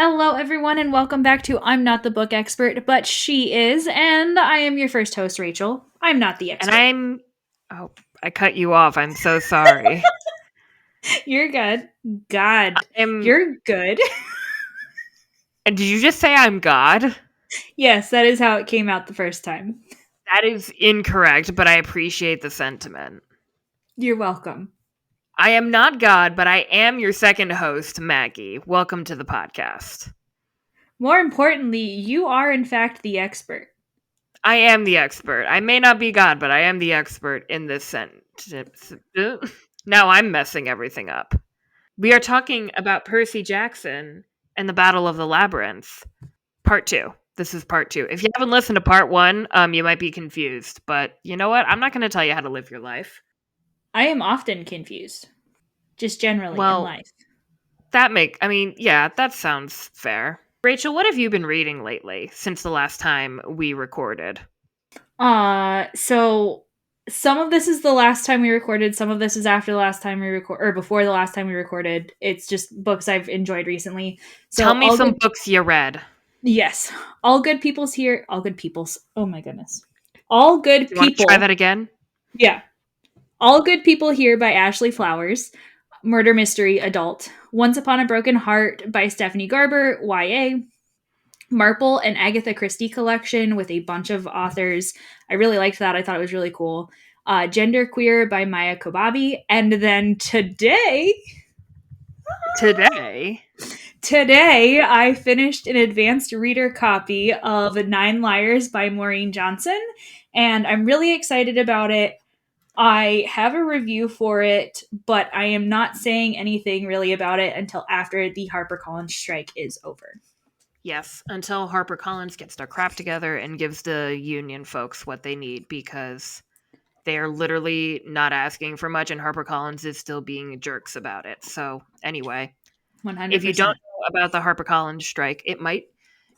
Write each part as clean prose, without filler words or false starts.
Hello, everyone, and welcome back to I'm Not the Book Expert, but she is, and I am your first host, Rachel. I'm not the And expert. I cut you off. I'm so sorry. You're good. God, I'm, you're good. and did you just say I'm God? Yes, that is how it came out the first time. That is incorrect, but I appreciate the sentiment. You're welcome. I am not God, but I am your second host, Maggie. Welcome to the podcast. More importantly, you are, in fact, the expert. I am the expert. I may not be God, but I am the expert in this sentence. Now I'm messing everything up. We are talking about Percy Jackson and the Battle of the Labyrinth. Part 2. This is part 2. If you haven't listened to part 1, you might be confused. But you know what? I'm not going to tell you how to live your life. I am often confused, just generally in Well, life. that sounds fair. Rachel, what have you been reading lately since the last time we recorded? So some of this is the last time we recorded, some of this is after the last time we record or before the last time we recorded. It's just books I've enjoyed recently. Tell So me all some good books you read. Yes. All good people's here. All good people's. Oh my goodness. All good Do you want to try people. that again? Yeah. All Good People Here by Ashley Flowers. Murder Mystery Adult. Once Upon a Broken Heart by Stephanie Garber, YA. Marple and Agatha Christie collection with a bunch of authors. I really liked that. I thought it was really cool. Gender Queer by Maya Kobabe. And then Today? Today, I finished an advanced reader copy of Nine Liars by Maureen Johnson, and I'm really excited about it. I have a review for it, but I am not saying anything really about it until after the HarperCollins strike is over. Yes, until HarperCollins gets their crap together and gives the union folks what they need, because they are literally not asking for much, and HarperCollins is still being jerks about it. So, anyway, if you don't 100%. know about the HarperCollins strike,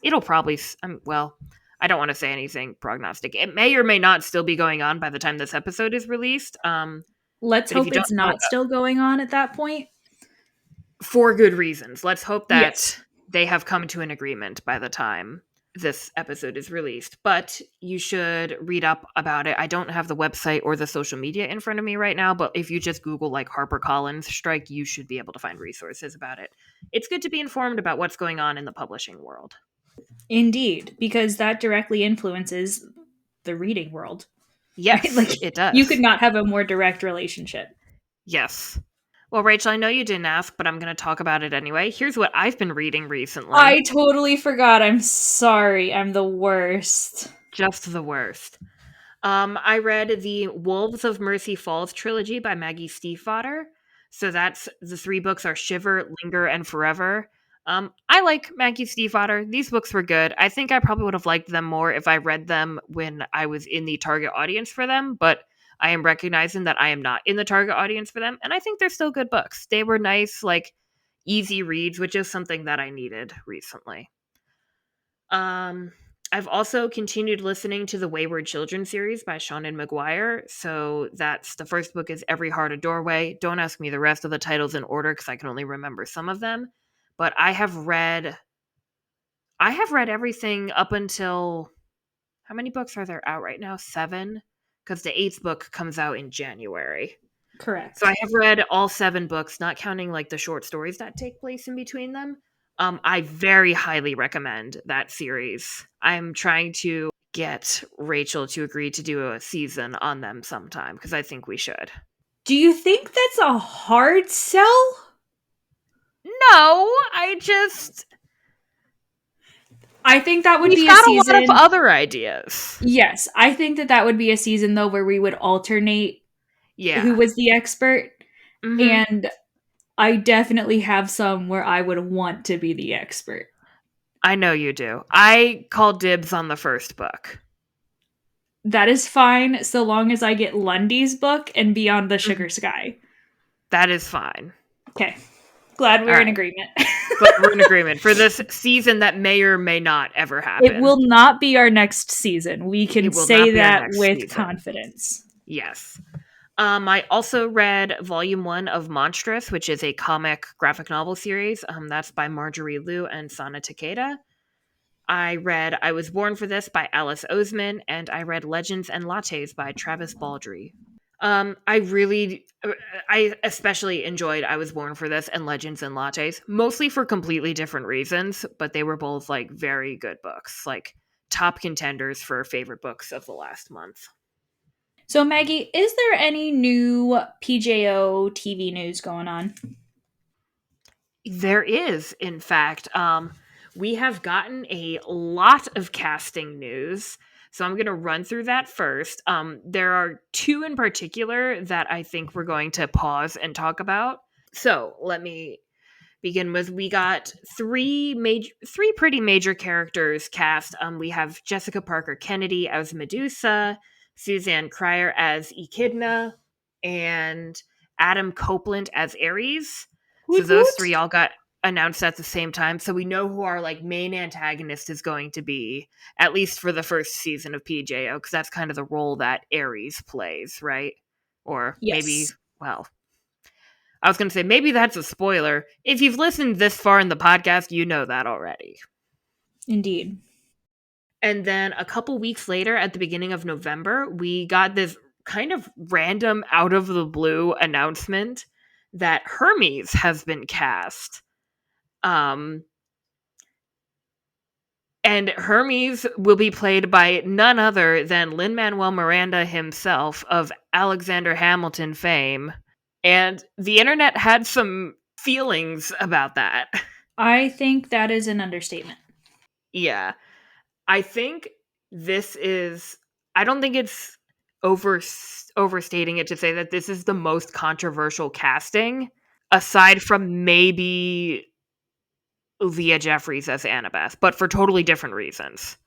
it'll probably, well, I don't want to say anything prognostic. It may or may not still be going on by the time this episode is released. Let's But if you hope don't it's know, not still going on at that point. for good reasons, let's hope Yes. that they have come to an agreement by the time this episode is released. But you should read up about it. I don't have the website or the social media in front of me right now, but if you just Google like HarperCollins strike, you should be able to find resources about it. It's good to be informed about what's going on in the publishing world. Indeed, because that directly influences the reading world. Right? Yes, Like, it does. you could not have a more direct relationship. Yes. Well, Rachel, I know you didn't ask, but I'm going to talk about it anyway. Here's what I've been reading recently. I totally forgot. I'm sorry. I'm the worst. Just the worst. I read the Wolves of Mercy Falls trilogy by Maggie Stiefvater. So that's the 3 books are Shiver, Linger, and Forever. I like Maggie Stiefvater. These books were good. I think I probably would have liked them more if I read them when I was in the target audience for them, but I am recognizing that I am not in the target audience for them, and I think they're still good books. They were nice, like easy reads, which is something that I needed recently. I've also continued listening to the Wayward Children series by Seanan McGuire. So that's the first book is Every Heart a Doorway. Don't ask me the rest of the titles in order because I can only remember some of them. But I have read everything up until, how many books are there out right now? 7? Because the 8th book comes out in January. Correct. So I have read all 7 books, not counting like the short stories that take place in between them. I very highly recommend that series. I'm trying to get Rachel to agree to do a season on them sometime because I think we should. Do you think that's a hard sell? No, I think that would we've be a got season. a lot of other ideas. Yes, I think that would be a season though where we would alternate who was the expert, and I definitely have some where I would want to be the expert. I know you do. I call dibs on the first book. That is fine so long as I get Lundy's book and Beyond the Sugar Sky. That is fine. Okay. Glad we're in agreement. But we're in agreement for this season that may or may not ever happen. It will not be our next season. We can say that with confidence. Yes. I also read Volume 1 of Monstrous, which is a comic graphic novel series. That's by Marjorie Liu and Sana Takeda. I read I Was Born for This by Alice Oseman, and I read Legends and Lattes by Travis Baldry. I especially enjoyed I Was Born for This and Legends and Lattes, mostly for completely different reasons, but they were both like very good books, like top contenders for favorite books of the last month. So, Maggie, is there any new PJO TV news going on? There is, in fact. We have gotten a lot of casting news. So I'm going to run through that first. There are two in particular that I think we're going to pause and talk about. So let me begin with we got three pretty major characters cast. We have Jessica Parker Kennedy as Medusa, Suzanne Cryer as Echidna, and Adam Copeland as Ares. So Woot those woot. three all got announced at the same time. So we know who our like main antagonist is going to be, at least for the first season of PJO, because that's kind of the role that Ares plays, right? Or maybe, Yes, well, I was going to say, maybe that's a spoiler. If you've listened this far in the podcast, you know that already. indeed. And then a couple weeks later, at the beginning of November, we got this kind of random, out of the blue announcement that Hermes has been cast. Um, and Hermes will be played by none other than Lin-Manuel Miranda himself of Alexander Hamilton fame. And the internet had some feelings about that. I think that is an understatement. Yeah. I think this is I don't think it's overstating it to say that this is the most controversial casting aside from maybe Leah Jeffries as Annabeth, but for totally different reasons.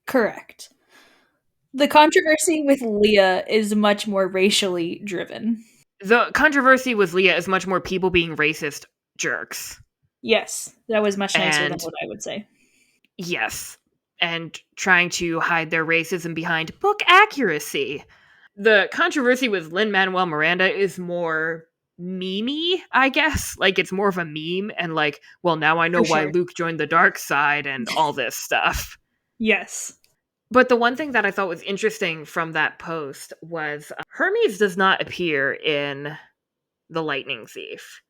Correct. The controversy with Leah is much more racially driven. The controversy with Leah is much more people being racist jerks. Yes, that was much nicer than And what I would say. yes, and trying to hide their racism behind book accuracy. The controversy with Lin-Manuel Miranda is more memey, I guess. Like it's more of a meme and like, well, now I know For why sure. Luke joined the dark side and all this stuff. Yes. But the one thing that I thought was interesting from that post was Hermes does not appear in The Lightning Thief.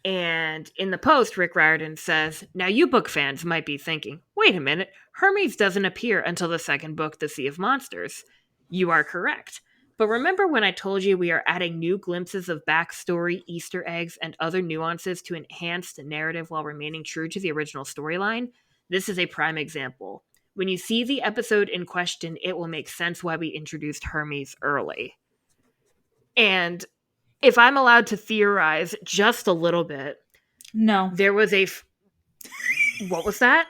And in the post, Rick Riordan says, now you book fans might be thinking, wait a minute, Hermes doesn't appear until the second book, The Sea of Monsters. You are correct. But remember when I told you we are adding new glimpses of backstory, Easter eggs, and other nuances to enhance the narrative while remaining true to the original storyline? This is a prime example. When you see the episode in question, it will make sense why we introduced Hermes early. And if I'm allowed to theorize just a little bit, No. there was what was that?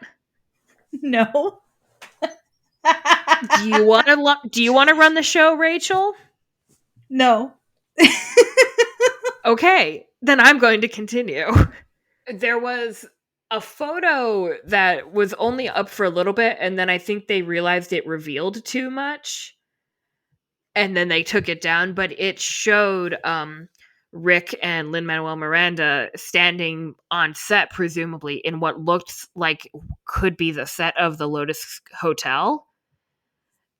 No. Do you want to run the show, Rachel? No. Okay, then I'm going to continue. There was a photo that was only up for a little bit and then I think they realized it revealed too much and then they took it down, but it showed Rick and Lin-Manuel Miranda standing on set, presumably in what looked like could be the set of the Lotus Hotel.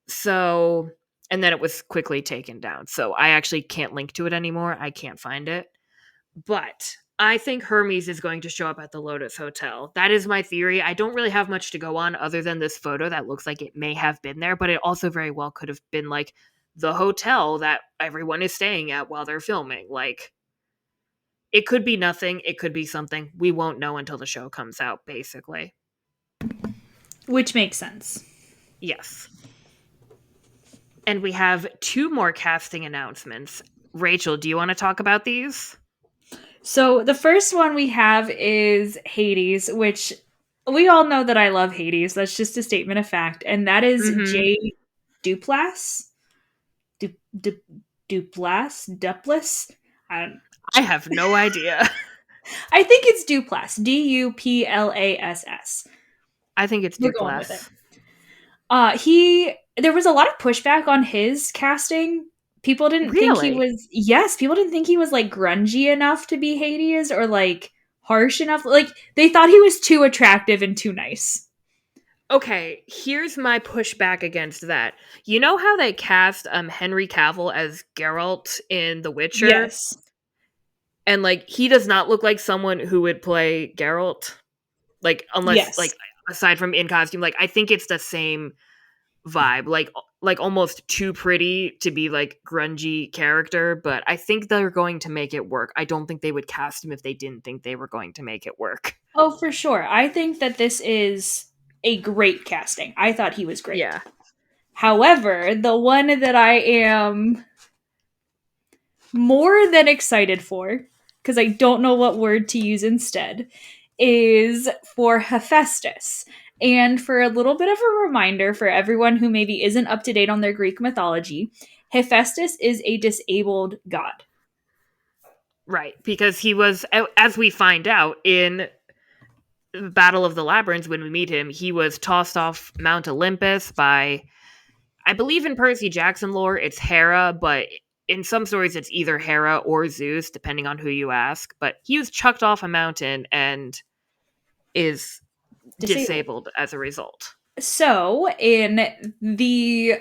So, and then it was quickly taken down. So I actually can't link to it anymore. I can't find it. But I think Hermes is going to show up at the Lotus Hotel. That is my theory. I don't really have much to go on other than this photo that looks like it may have been there, but it also very well could have been like the hotel that everyone is staying at while they're filming. Like, it could be nothing, it could be something. We won't know until the show comes out, basically. Which makes sense. Yes. And we have two more casting announcements. Rachel, do you want to talk about these? So the first one we have is Hades, which we all know that I love Hades. That's just a statement of fact. And that is Mm-hmm. Jay Duplass. Du- du- Duplass? I have no idea. I think it's Duplass. Duplass. I think it's We're going with it. Duplass. There was a lot of pushback on his casting. People didn't think he Really? was yes, people didn't think he was like grungy enough to be Hades or like harsh enough. Like they thought he was too attractive and too nice. Okay, here's my pushback against that. You know how they cast Henry Cavill as Geralt in The Witcher? Yes. And like he does not look like someone who would play Geralt. Like unless Yes. like aside from in costume, like I think it's the same vibe. Like almost too pretty to be like grungy character, but I think they're going to make it work. I don't think they would cast him if they didn't think they were going to make it work. Oh, for sure. I think that this is a great casting. I thought he was great. Yeah. However, the one that I am more than excited for, because I don't know what word to use instead, is for Hephaestus. And for a little bit of a reminder for everyone who maybe isn't up to date on their Greek mythology, Hephaestus is a disabled god. Right, because he was, as we find out in Battle of the Labyrinth, when we meet him, he was tossed off Mount Olympus by, I believe in Percy Jackson lore, it's Hera, but in some stories it's either Hera or Zeus, depending on who you ask. But he was chucked off a mountain and is Disabled. disabled as a result. So, in the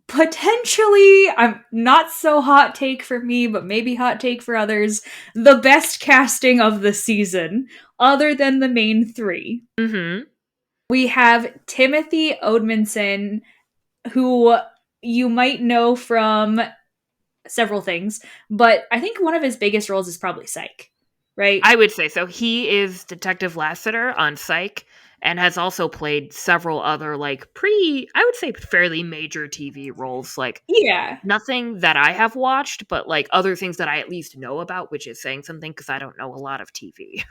potentially, I'm not so hot take for me, but maybe hot take for others, the best casting of the season, other than the main three, Mm-hmm. we have Timothy Odmanson, who you might know from several things, but I think one of his biggest roles is probably Psych, right? I would say so. He is Detective Lassiter on Psych and has also played several other, like, pretty, I would say, fairly major TV roles. Like, Yeah. nothing that I have watched, but like other things that I at least know about, which is saying something because I don't know a lot of TV.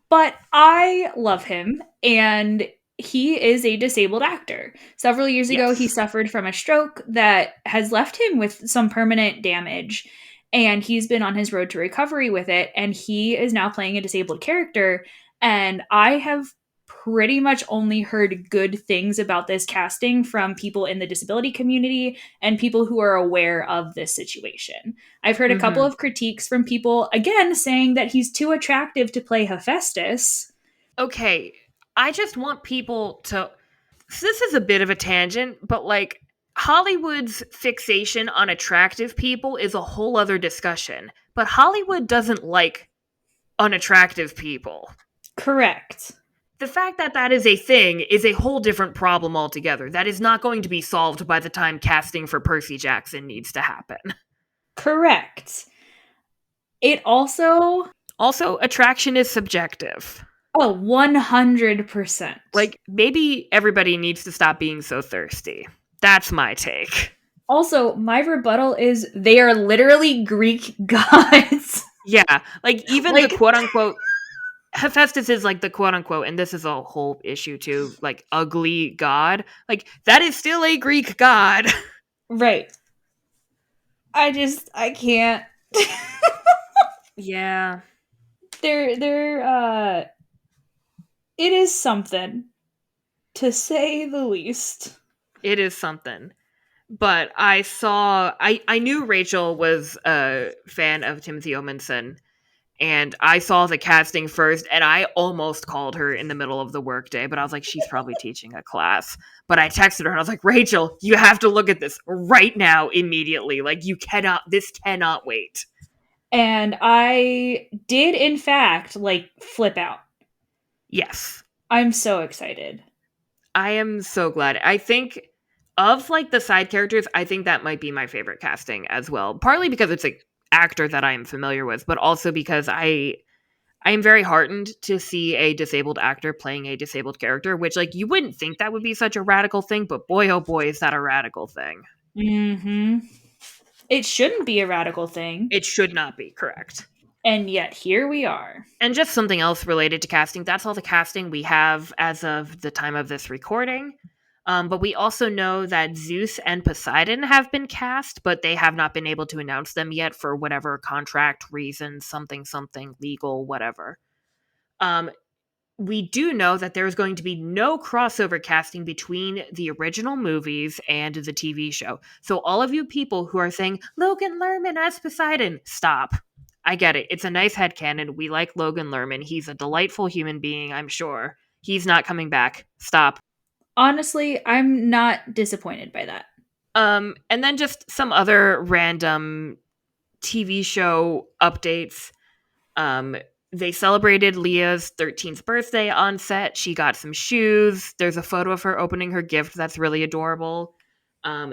But I love him, and he is a disabled actor. Several years ago, he Yes. suffered from a stroke that has left him with some permanent damage, and he's been on his road to recovery with it. And he is now playing a disabled character. And I have pretty much only heard good things about this casting from people in the disability community and people who are aware of this situation. I've heard a couple Mm-hmm. of critiques from people, again, saying that he's too attractive to play Hephaestus. Okay. I just want people to. So this is a bit of a tangent, but like Hollywood's fixation on attractive people is a whole other discussion. But Hollywood doesn't like unattractive people. Correct. The fact that that is a thing is a whole different problem altogether. That is not going to be solved by the time casting for Percy Jackson needs to happen. Correct. It also, Also, attraction is subjective. oh, 100%. Like, maybe everybody needs to stop being so thirsty. That's my take. Also, my rebuttal is they are literally Greek gods. Yeah, like, even the Like, quote unquote Hephaestus is like the quote unquote, and this is a whole issue too, like ugly god. Like, that is still a Greek god. right. I can't. Yeah, They're it is something, to say the least. it is something. But I knew Rachel was a fan of Timothy Omenson, and I saw the casting first, and I almost called her in the middle of the workday, but I was like, she's probably teaching a class. But I texted her and I was like, Rachel, you have to look at this right now, immediately. Like, this cannot wait. And I did, in fact, like, flip out. Yes. I'm so excited. I am so glad. I think of like the side characters, I think that might be my favorite casting as well. Partly because it's an actor that I am familiar with, but also because I am very heartened to see a disabled actor playing a disabled character, which like you wouldn't think that would be such a radical thing, but boy oh boy is that a radical thing. Mm-hmm. It shouldn't be a radical thing, It should not be, correct. and yet here we are. And just something else related to casting. That's all the casting we have as of the time of this recording. But we also know that Zeus and Poseidon have been cast, but they have not been able to announce them yet for whatever contract reasons, something, legal, whatever. Um, we do know that there's going to be no crossover casting between the original movies and the TV show. So all of you people who are saying Logan Lerman as Poseidon, stop. I get it. It's a nice headcanon. We like Logan Lerman. He's a delightful human being, I'm sure. He's not coming back. Stop. Honestly, I'm not disappointed by that. And then just some other random TV show updates. Um, they celebrated Leah's 13th birthday on set. She got some shoes. There's a photo of her opening her gift that's really adorable.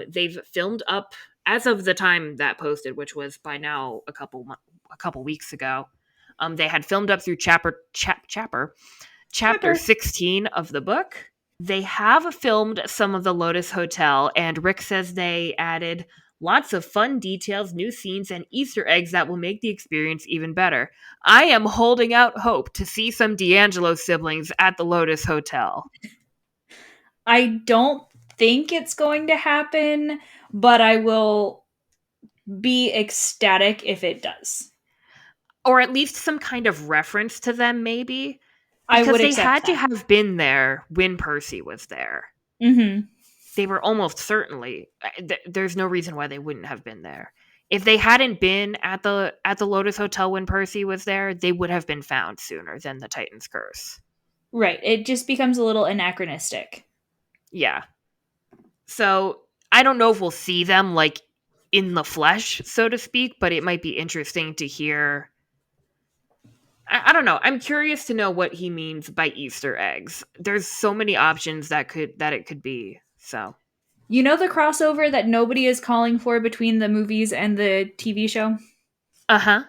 They've filmed up as of the time that posted, which was by now a couple weeks ago. They had filmed up through chapter Pepper. 16 of the book. They have filmed some of the Lotus Hotel, and Rick says they added lots of fun details, new scenes, and Easter eggs that will make the experience even better. I am holding out hope to see some D'Angelo siblings at the Lotus Hotel. I don't think it's going to happen, but I will be ecstatic if it does. Or at least some kind of reference to them, maybe. I Because would they accept had to that. have been there when Percy was there. Mm-hmm. They were almost certainly there's no reason why they wouldn't have been there. If they hadn't been at the Lotus Hotel when Percy was there, they would have been found sooner than the Titan's Curse. Right. It just becomes a little anachronistic. Yeah. So I don't know if we'll see them like in the flesh, so to speak, but it might be interesting to hear. I don't know. I'm curious to know what he means by Easter eggs. There's so many options that it could be. So You know the crossover that nobody is calling for between the movies and the TV show? uh-huh.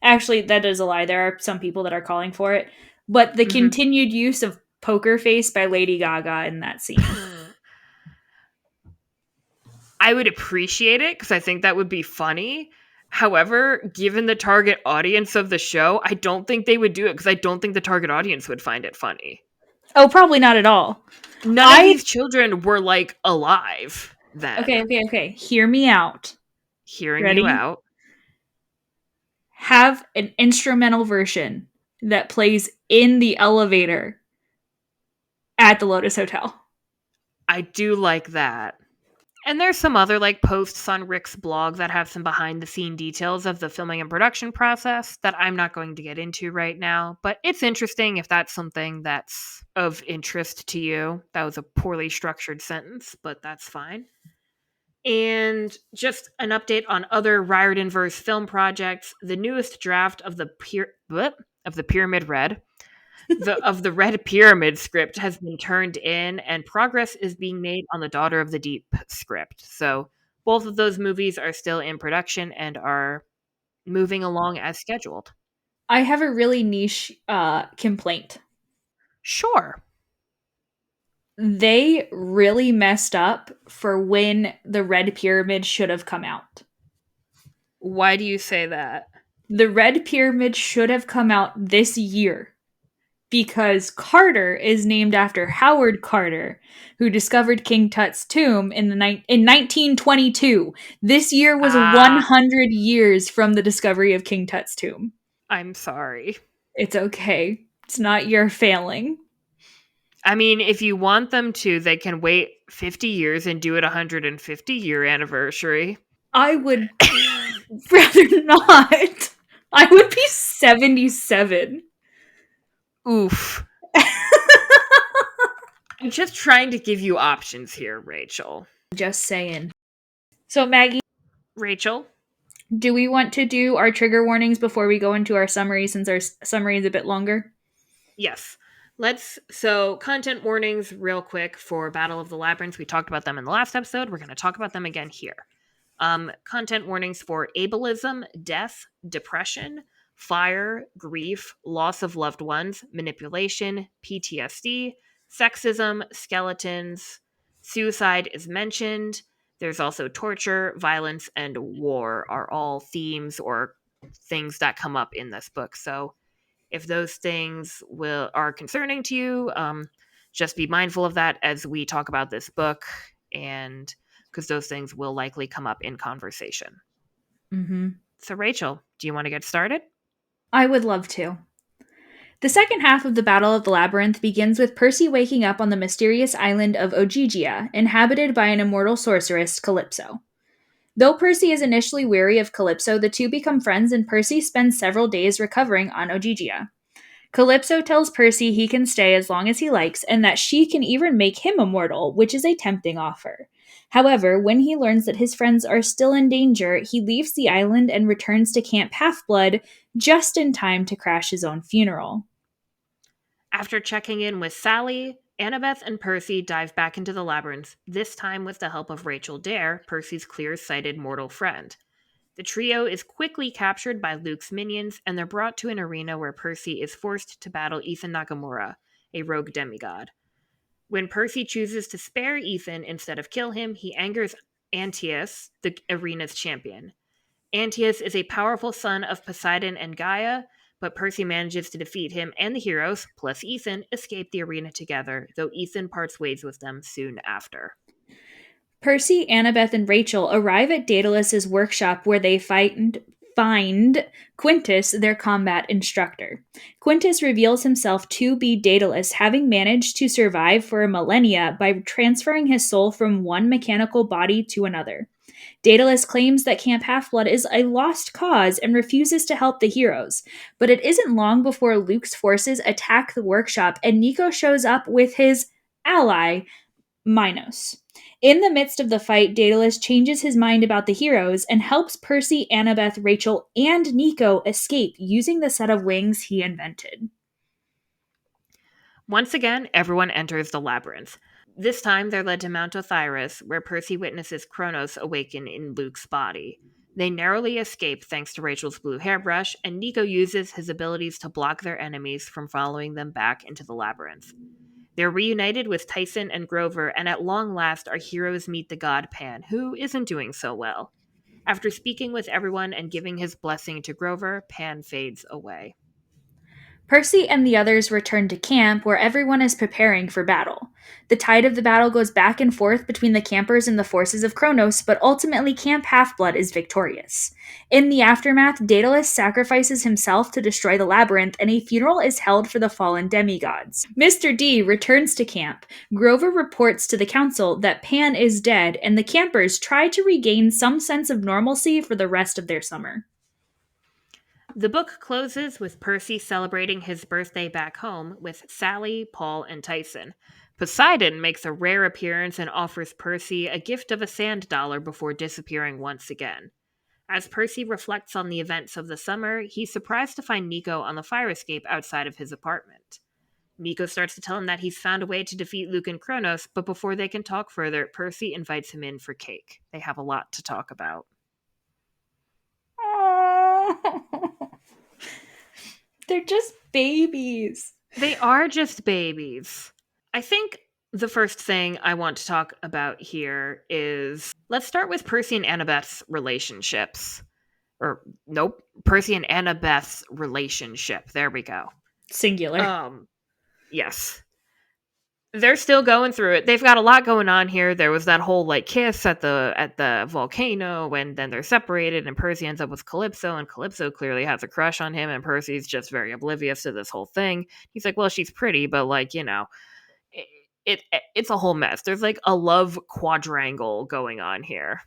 Actually, that is a lie. There are some people that are calling for it. But the Mm-hmm. continued use of Poker Face by Lady Gaga in that scene. I would appreciate it because I think that would be funny. However, given the target audience of the show, I don't think they would do it because I don't think the target audience would find it funny. Oh, probably not at all. None of I these children were like alive then. okay. Hear me out. Hearing you Ready? out. Have an instrumental version that plays in the elevator at the Lotus Hotel. I do like that. And there's some other like posts on Rick's blog that have some behind the scene details of the filming and production process that I'm not going to get into right now, but it's interesting if that's something that's of interest to you. That was a poorly structured sentence, but that's fine. And just an update on other Riordan verse film projects. The newest draft of the Pyramid Red of the Red Pyramid script has been turned in, and progress is being made on the Daughter of the Deep script. So both of those movies are still in production and are moving along as scheduled. I have a really niche complaint. Sure. They really messed up for when the Red Pyramid should have come out. Why do you say that? The Red Pyramid should have come out this year because Carter is named after Howard Carter, who discovered King Tut's tomb in 1922. This year was Ah, 100 years from the discovery of King Tut's tomb. I'm sorry. It's okay. It's not your failing. I mean, if you want them to, they can wait 50 years and do it 150-year anniversary. I would rather not. I would be 77. Oof. I'm just trying to give you options here, Rachel. Just saying. So, Maggie, Rachel? do we want to do our trigger warnings before we go into our summary since our summary is a bit longer? Yes. So content warnings real quick for Battle of the Labyrinth. We talked about them in the last episode. We're going to talk about them again here. Content warnings for ableism, death, depression, fire, grief, loss of loved ones, manipulation, PTSD, sexism, skeletons, suicide is mentioned. There's also torture, violence, and war are all themes or things that come up in this book. So if those things are concerning to you, just be mindful of that as we talk about this book, and because those things will likely come up in conversation. Mm-hmm. So, Rachel, do you want to get started? I would love to. The second half of the Battle of the Labyrinth begins with Percy waking up on the mysterious island of Ogygia, inhabited by an immortal sorceress, Calypso. Though Percy is initially weary of Calypso, the two become friends and Percy spends several days recovering on Ogygia. Calypso tells Percy he can stay as long as he likes and that she can even make him immortal, which is a tempting offer. However, when he learns that his friends are still in danger, he leaves the island and returns to Camp Half-Blood just in time to crash his own funeral. After checking in with Sally, Annabeth and Percy dive back into the labyrinth, this time with the help of Rachel Dare, Percy's clear-sighted mortal friend. The trio is quickly captured by Luke's minions, and they're brought to an arena where Percy is forced to battle Ethan Nakamura, a rogue demigod. When Percy chooses to spare Ethan instead of kill him, he angers Antaeus, the arena's champion. Antaeus is a powerful son of Poseidon and Gaia, but Percy manages to defeat him, and the heroes, plus Ethan, escape the arena together, though Ethan parts ways with them soon after. Percy, Annabeth, and Rachel arrive at Daedalus's workshop where they find Quintus, their combat instructor. Quintus reveals himself to be Daedalus, having managed to survive for a millennia by transferring his soul from one mechanical body to another. Daedalus claims that Camp Half-Blood is a lost cause and refuses to help the heroes, but it isn't long before Luke's forces attack the workshop and Nico shows up with his ally, Minos. In the midst of the fight, Daedalus changes his mind about the heroes and helps Percy, Annabeth, Rachel, and Nico escape using the set of wings he invented. Once again, everyone enters the labyrinth. This time, they're led to Mount Osiris, where Percy witnesses Kronos awaken in Luke's body. They narrowly escape thanks to Rachel's blue hairbrush, and Nico uses his abilities to block their enemies from following them back into the labyrinth. They're reunited with Tyson and Grover, and at long last, our heroes meet the god Pan, who isn't doing so well. After speaking with everyone and giving his blessing to Grover, Pan fades away. Percy and the others return to camp where everyone is preparing for battle. The tide of the battle goes back and forth between the campers and the forces of Kronos, but ultimately Camp Half-Blood is victorious. In the aftermath, Daedalus sacrifices himself to destroy the labyrinth, and a funeral is held for the fallen demigods. Mr. D returns to camp. Grover reports to the council that Pan is dead, and the campers try to regain some sense of normalcy for the rest of their summer. The book closes with Percy celebrating his birthday back home with Sally, Paul, and Tyson. Poseidon makes a rare appearance and offers Percy a gift of a sand dollar before disappearing once again. As Percy reflects on the events of the summer, he's surprised to find Nico on the fire escape outside of his apartment. Nico starts to tell him that he's found a way to defeat Luke and Kronos, but before they can talk further, Percy invites him in for cake. They have a lot to talk about. They're just babies. They are just babies. I think the first thing I want to talk about here is let's start with Percy and Annabeth's relationships. Or, nope, Percy and Annabeth's relationship. There we go. Singular. Yes. They're still going through it. They've got a lot going on here. There was that whole kiss at the volcano, and then they're separated, and Percy ends up with Calypso, and Calypso clearly has a crush on him, and Percy's just very oblivious to this whole thing. He's like, well, she's pretty, but it's a whole mess. There's a love quadrangle going on here.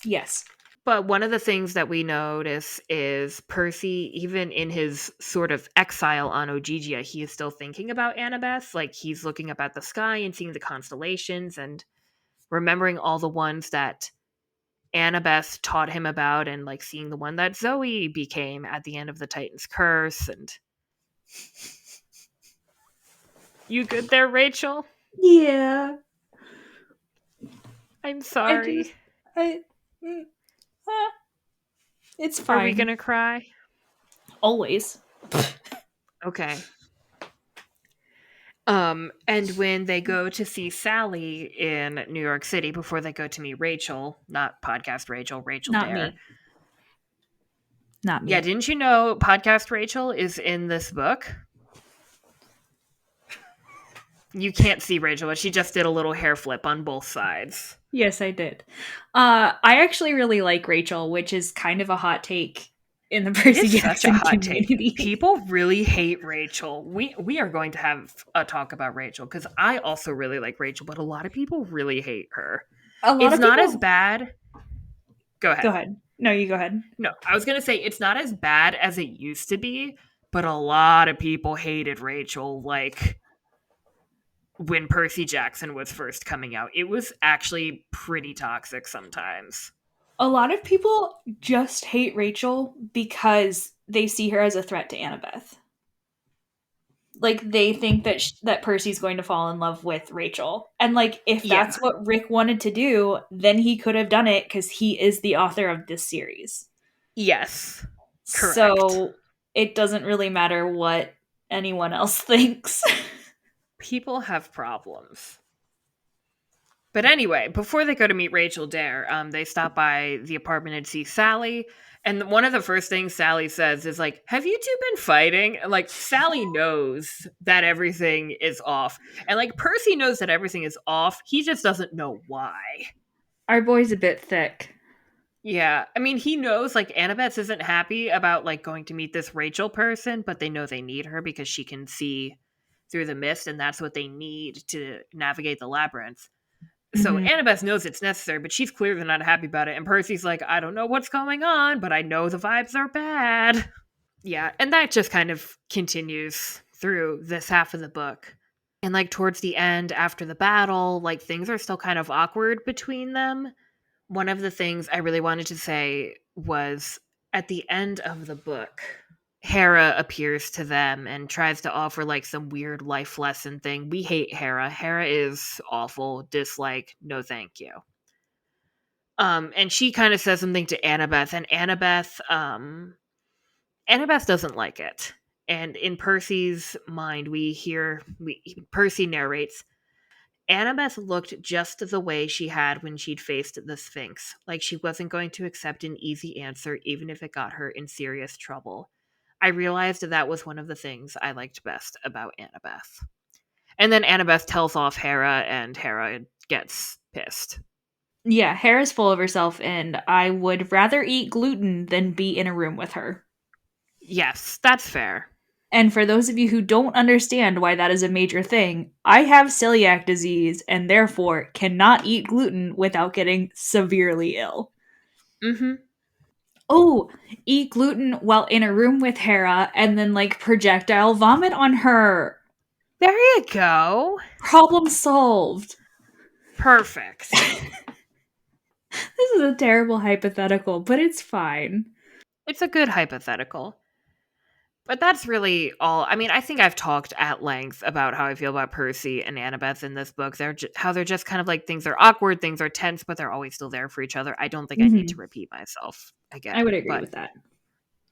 Yes. But one of the things that we notice is Percy, even in his sort of exile on Ogygia, he is still thinking about Annabeth. He's looking up at the sky and seeing the constellations and remembering all the ones that Annabeth taught him about, and seeing the one that Zoe became at the end of the Titan's Curse. And you good there, Rachel? Yeah. I'm sorry. It's fine. Are we gonna cry? Always. Okay. And when they go to see Sally in New York City before they go to meet Rachel, not podcast Rachel Not Dare. me. Not me. Yeah, didn't you know podcast Rachel is in this book? You can't see Rachel, but she just did a little hair flip on both sides. Yes, I did. I actually really like Rachel, which is kind of a hot take in the It Percy is such a Jackson hot take. community. People really hate Rachel. We are going to have a talk about Rachel because I also really like Rachel, but a lot of people really hate her. A lot It's of not as people. bad. Go Go ahead. ahead. No, you go ahead. No, I was going to say it's not as bad as it used to be, but a lot of people hated Rachel like when Percy Jackson was first coming out. It was actually pretty toxic sometimes. A lot of people just hate Rachel because they see her as a threat to Annabeth. Like they think that that Percy's going to fall in love with Rachel. And like if Yeah. that's what Rick wanted to do, then he could have done it cuz he is the author of this series. Yes. Correct. So it doesn't really matter what anyone else thinks. People have problems. But anyway, before they go to meet Rachel Dare, they stop by the apartment and see Sally. And one of the first things Sally says is like, "Have you two been fighting?" And like Sally knows that everything is off, and like Percy knows that everything is off. He just doesn't know why. Our boy's a bit thick. Yeah, I mean, he knows like Annabeth isn't happy about like going to meet this Rachel person, but they know they need her because she can see through the mist, and that's what they need to navigate the labyrinth. So Mhm. Annabeth knows it's necessary, but she's clearly not happy about it. And Percy's like, I don't know what's going on, but I know the vibes are bad. Yeah, and that just kind of continues through this half of the book. And like towards the end, after the battle, like things are still kind of awkward between them. One of the things I really wanted to say was at the end of the book, Hera appears to them and tries to offer like some weird life lesson thing. We hate Hera. Hera is awful. Dislike, no thank you. And she kind of says something to Annabeth, and Annabeth doesn't like it. And in Percy's mind, Percy narrates, Annabeth looked just the way she had when she'd faced the Sphinx, like she wasn't going to accept an easy answer even if it got her in serious trouble. I realized that was one of the things I liked best about Annabeth. And then Annabeth tells off Hera, and Hera gets pissed. Yeah, Hera's full of herself, and I would rather eat gluten than be in a room with her. Yes, that's fair. And for those of you who don't understand why that is a major thing, I have celiac disease and therefore cannot eat gluten without getting severely ill. Mm-hmm. Oh, eat gluten while in a room with Hera and then like projectile vomit on her. There you go. Problem solved. Perfect. This is a terrible hypothetical, but it's fine. It's a good hypothetical. But that's really all. I mean, I think I've talked at length about how I feel about Percy and Annabeth in this book. How they're just kind of like things are awkward, things are tense, but they're always still there for each other. I don't think I need to Mhm. repeat myself I would again. agree But with that.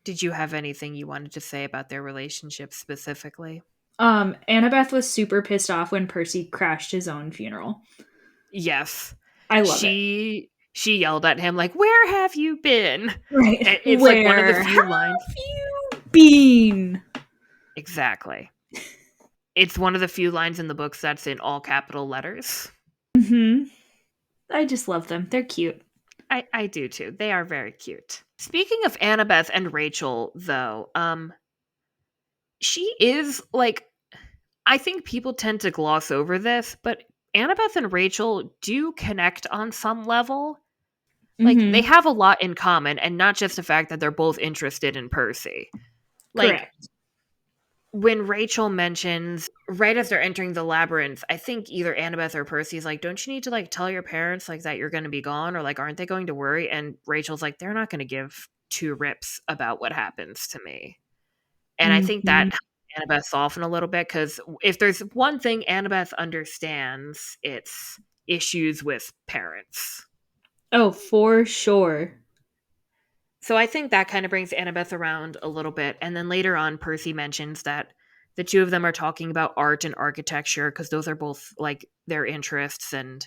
did you have anything you wanted to say about their relationship specifically? Annabeth was super pissed off when Percy crashed his own funeral. Yes. I love it. She yelled at him like, "Where have you been?" Right. It's like one of the Where few have lines. you been? Exactly. It's one of the few lines in the books that's in all capital letters. Hmm. I just love them. They're cute. I do too. They are very cute. Speaking of Annabeth and Rachel, though, she is like I think people tend to gloss over this, but Annabeth and Rachel do connect on some level. Like they Hmm. have a lot in common, and not just the fact that they're both interested in Percy. Like Correct. when Rachel mentions right as they're entering the labyrinth, I think either Annabeth or Percy's like, "Don't you need to like tell your parents like that you're going to be gone, or like aren't they going to worry?" And Rachel's like, "They're not going to give two rips about what happens to me." And I think that Hmm. helps Annabeth soften a little bit because if there's one thing Annabeth understands, it's issues with parents. Oh, for sure. So I think that kind of brings Annabeth around a little bit. And then later on, Percy mentions that the two of them are talking about art and architecture because those are both like their interests. And,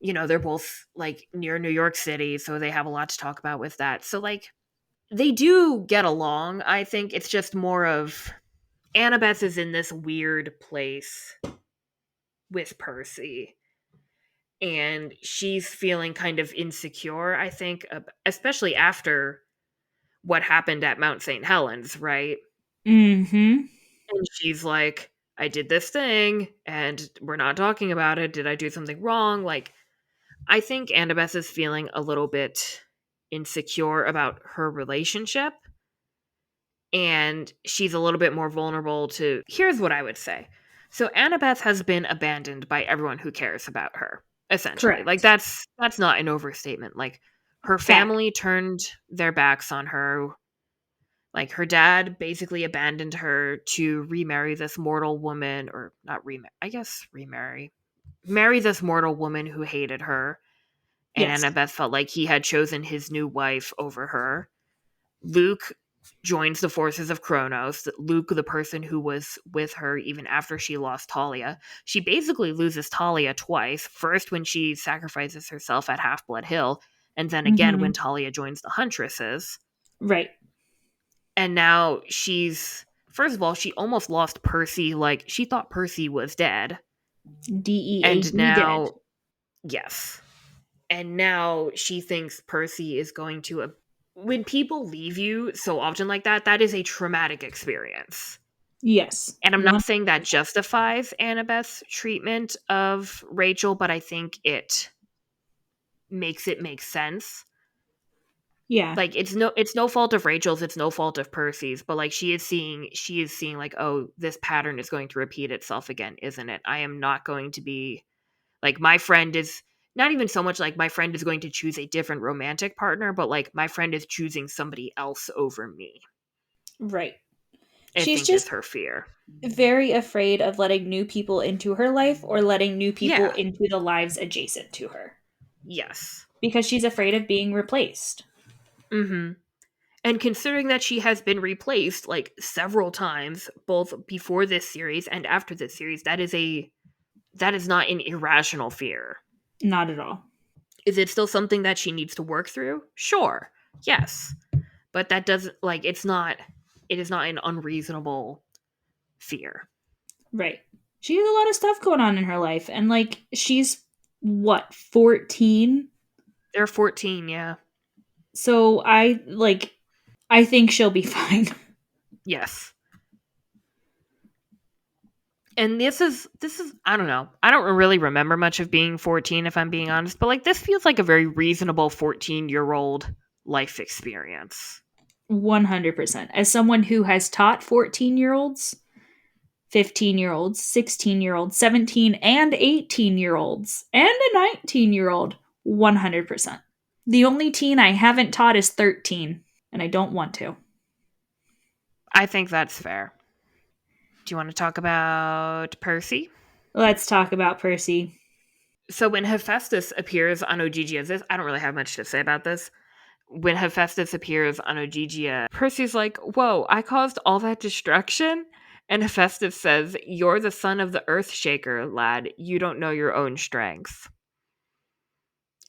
they're both like near New York City. So they have a lot to talk about with that. So, like, they do get along. I think it's just more of Annabeth is in this weird place with Percy. And she's feeling kind of insecure, I think, especially after what happened at Mount St. Helens, right? Mm-hmm. And she's like, I did this thing and we're not talking about it. Did I do something wrong? Like, I think Annabeth is feeling a little bit insecure about her relationship, and she's a little bit more vulnerable to. Here's what I would say. So Annabeth has been abandoned by everyone who cares about her, essentially. Like Correct. that's not an overstatement. Like her Fact. family turned their backs on her. Like her dad basically abandoned her to remarry this mortal woman, or not remarry, I guess remarry. Marry this mortal woman who hated her, and Yes. Annabeth felt like he had chosen his new wife over her. Luke joins the forces of Kronos. Luke, the person who was with her even after she lost Talia. She basically loses Talia twice. First, when she sacrifices herself at Half Blood Hill, and then again when Mm-hmm. Talia joins the Huntresses. Right. And now first of all, she almost lost Percy. Like, she thought Percy was dead. And D-E-A-D dead. now, yes. And now she thinks Percy is going to when people leave you so often like that, that is a traumatic experience. Yes. And I'm not One. saying that justifies Annabeth's treatment of Rachel, but I think it makes it make sense. Yeah. Like, it's no fault of Rachel's, it's no fault of Percy's, but like she is seeing like, oh, this pattern is going to repeat itself again, isn't it? I am not going to be like, my friend is not even so much like my friend is going to choose a different romantic partner, but like my friend is choosing somebody else over me. Right. I She's think is just her fear. very afraid of letting new people into her life or letting new people Yeah. into the lives adjacent to her Yes. because she's afraid of being replaced. Mm-hmm. And considering that she has been replaced like several times, both before this series and after this series, that is not an irrational fear. Not at all. Is it still something that she needs to work through? Sure. Yes. But that doesn't like it is not an unreasonable fear. Right. She has a lot of stuff going on in her life. And like, she's what, 14? They're 14, yeah. So I think she'll be fine. Yes. And this is I don't know. I don't really remember much of being 14 if I'm being honest, but like this feels like a very reasonable 14-year-old life experience. 100%. As someone who has taught 14-year-olds, 15-year-olds, 16-year-olds, 17 and 18-year-olds, and a 19-year-old, 100%. The only teen I haven't taught is 13, and I don't want to. I think that's fair. Do you want to talk about Percy? Let's talk about Percy. So when Hephaestus appears on Ogygia, this I don't really have much to say about this. When Hephaestus appears on Ogygia, Percy's like, "Whoa, I caused all that destruction?" And Hephaestus says, "You're the son of the Earthshaker, lad. You don't know your own strength."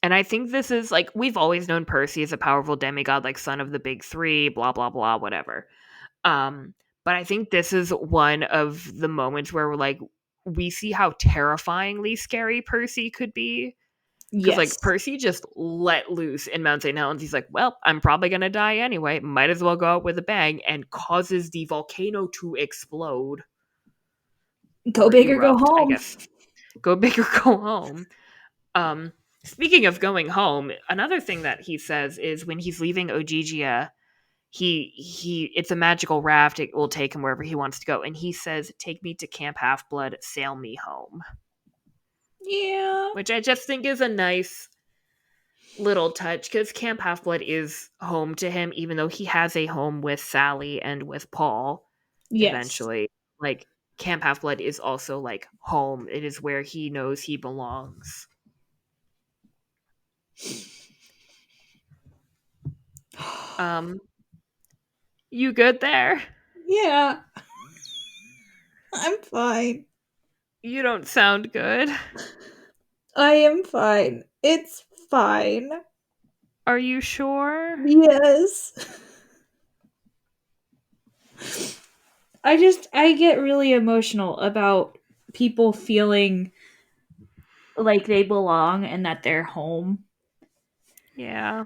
And I think this is like, we've always known Percy as a powerful demigod, like son of the big three, blah blah blah, whatever. Um, but I think this is one of the moments where we're like, we see how terrifyingly scary Percy could be. Because Yes. like Percy just let loose in Mount St. Helens. He's like, well, I'm probably gonna die anyway. Might as well go out with a bang, and causes the volcano to explode Go or big or go erupt, I home. guess. Go big or go home. Um, Speaking of going home, another thing that he says is when he's leaving Ogygia, he it's a magical raft. It will take him wherever he wants to go, and he says, "Take me to Camp Half Blood, sail me home," Yeah. which I just think is a nice little touch because Camp Half Blood is home to him, even though he has a home with Sally and with Paul. Yes. Eventually, like Camp Half Blood is also like home. It is where he knows he belongs. Um, you good there? Yeah. I'm fine. You don't sound good. I am fine. It's fine. Are you sure? Yes. I get really emotional about people feeling like they belong and that they're home. Yeah.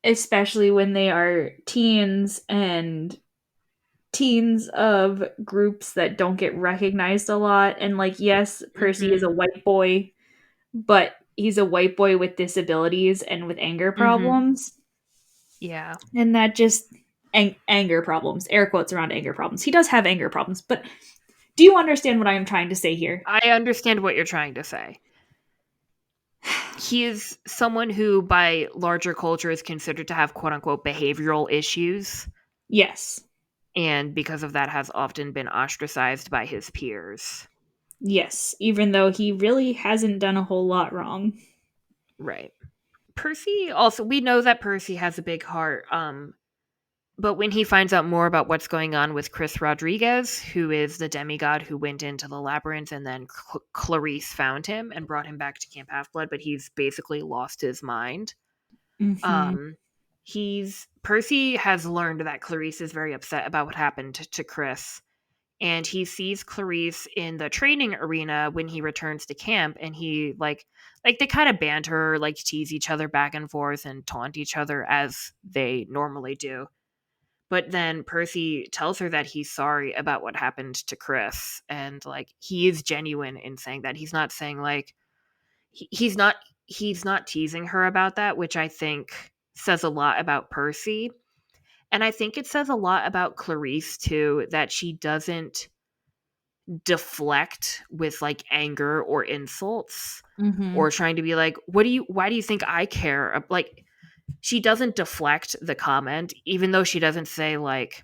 especially when they are teens and teens of groups that don't get recognized a lot. And like, yes, Percy is a Mhm. white boy, but he's a white boy with disabilities and with anger Mhm. problems. Yeah. And that just anger problems, air quotes around anger problems. He does have anger problems, but do you understand what I am trying to say here? I understand what you're trying to say. He is someone who, by larger culture, is considered to have quote unquote behavioral issues, Yes. and because of that, has often been ostracized by his peers. Yes, even though he really hasn't done a whole lot wrong. Right. Percy also, we know that Percy has a big heart. But when he finds out more about what's going on with Chris Rodriguez, who is the demigod who went into the labyrinth, and then Clarice found him and brought him back to Camp Half Blood, but he's basically lost his mind. Mm-hmm. He's Percy has learned that Clarice is very upset about what happened to Chris, and he sees Clarice in the training arena when he returns to camp, and he like they kind of banter, like tease each other back and forth and taunt each other as they normally do. But then Percy tells her that he's sorry about what happened to Chris, and like he is genuine in saying that. He's not saying like he's not teasing her about that, which I think says a lot about Percy. And I think it says a lot about Clarice too, that she doesn't deflect with like anger or insults Mm-hmm. or trying to be like, why do you think I care? Like she doesn't deflect the comment, even though she doesn't say like,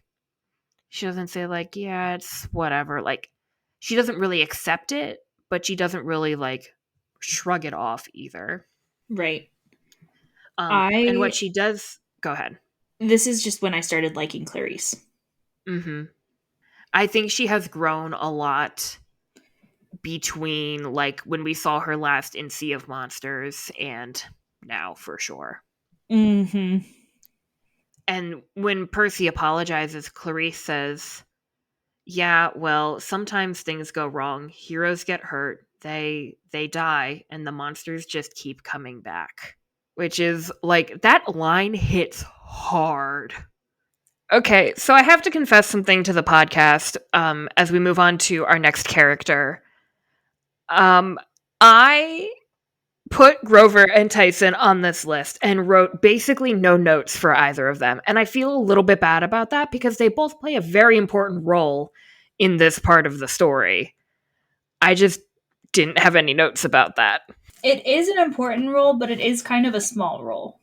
yeah, it's whatever. Like she doesn't really accept it, but she doesn't really like shrug it off either. Right. And what I she does, go ahead. This is just when I started liking Clarice. Hmm. I think she has grown a lot between like when we saw her last in Sea of Monsters and now for sure. Mm-hmm. And when Percy apologizes, Clarice says, yeah, well, sometimes things go wrong. Heroes get hurt, they die, and the monsters just keep coming back. Which is like that line hits hard. Okay, so I have to confess something to the podcast as we move on to our next character. I put Grover and Tyson on this list and wrote basically no notes for either of them. And I feel a little bit bad about that because they both play a very important role in this part of the story. I just didn't have any notes about that. It is an important role, but it is kind of a small role.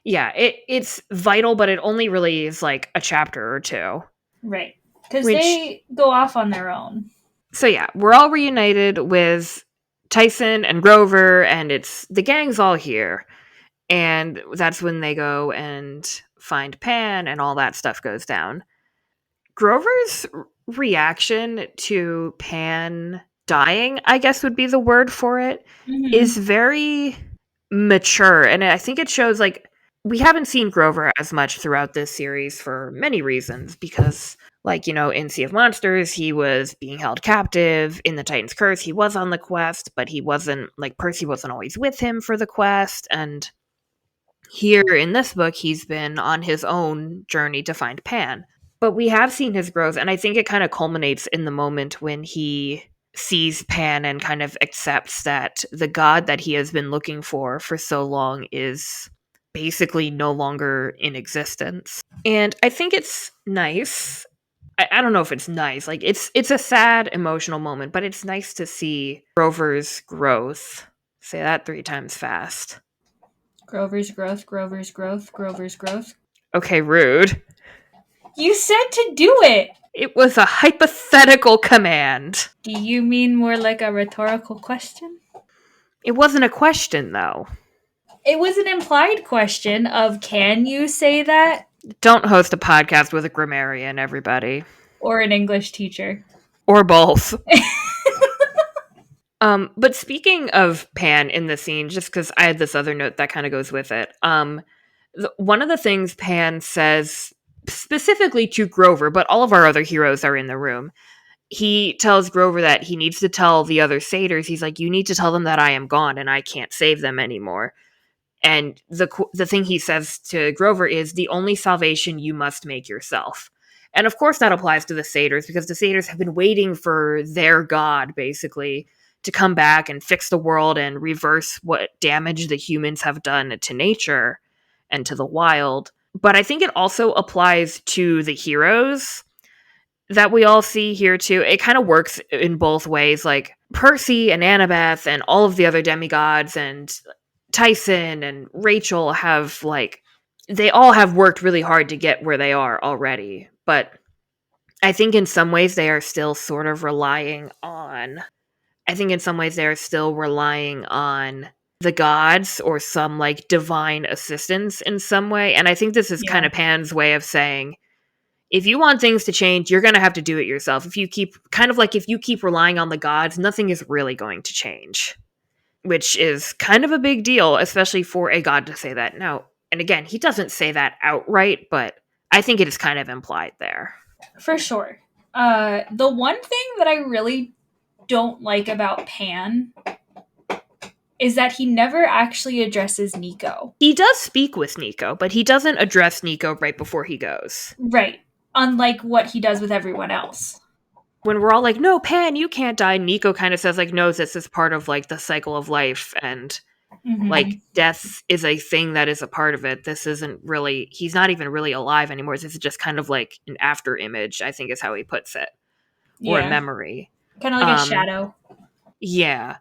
Yeah, it's vital, but it only really is like a chapter or two. Right. Because Which, they go off on their own. so yeah, we're all reunited with Tyson and Grover, and it's the gang's all here. And that's when they go and find Pan, and all that stuff goes down. Grover's reaction to Pan dying, I guess would be the word for it, is Mm-hmm. very mature. And I think it shows like we haven't seen Grover as much throughout this series for many reasons because like, you know, in Sea of Monsters, he was being held captive. In the Titan's Curse, he was on the quest, but he wasn't like Percy wasn't always with him for the quest. And here in this book, he's been on his own journey to find Pan. But we have seen his growth, and I think it kind of culminates in the moment when he sees Pan and kind of accepts that the god that he has been looking for so long is basically no longer in existence. And I think it's nice. I don't know if it's nice. Like it's a sad emotional moment, but it's nice to see Grover's growth. Say that 3 times fast. Grover's growth, Grover's growth, Grover's growth. Okay, rude. You said to do it! It was a hypothetical command. Do you mean more like a rhetorical question? It wasn't a question, though. It was an implied question of can you say that? Don't host a podcast with a grammarian, everybody. Or an English teacher. Or both. But speaking of Pan in the scene, just because I had this other note that kind of goes with it, one of the things Pan says specifically to Grover, but all of our other heroes are in the room. He tells Grover that he needs to tell the other satyrs, he's like, you need to tell them that I am gone and I can't save them anymore. And the thing he says to Grover is, the only salvation you must make yourself. And of course that applies to the satyrs, because the satyrs have been waiting for their god, basically, to come back and fix the world and reverse what damage the humans have done to nature and to the wild. But I think it also applies to the heroes that we all see here too. It kind of works in both ways. Like Percy and Annabeth and all of the other demigods and Tyson and Rachel have, like, they all have worked really hard to get where they are already. But I think in some ways they are still sort of relying on, I think in some ways they are still relying on the gods or some like divine assistance in some way. And I think this is kind Yeah. of Pan's way of saying, if you want things to change, you're going to have to do it yourself. If you keep if you keep relying on the gods, nothing is really going to change, which is kind of a big deal, especially for a god to say that. Now, and again, he doesn't say that outright, but I think it is kind of implied there. For sure. The one thing that I really don't like about Pan is that he never actually addresses Nico. He does speak with Nico, but he doesn't address Nico right before he goes. Right. Unlike what he does with everyone else. When we're all like, no, Pan, you can't die, Nico kind of says, like, no, this is part of, like, the cycle of life, and, like, death is a thing that is a part of it. This isn't really, he's not even really alive anymore. This is just kind of like an after image, I think is how he puts it. Or a memory. Kind of like a shadow. Yeah.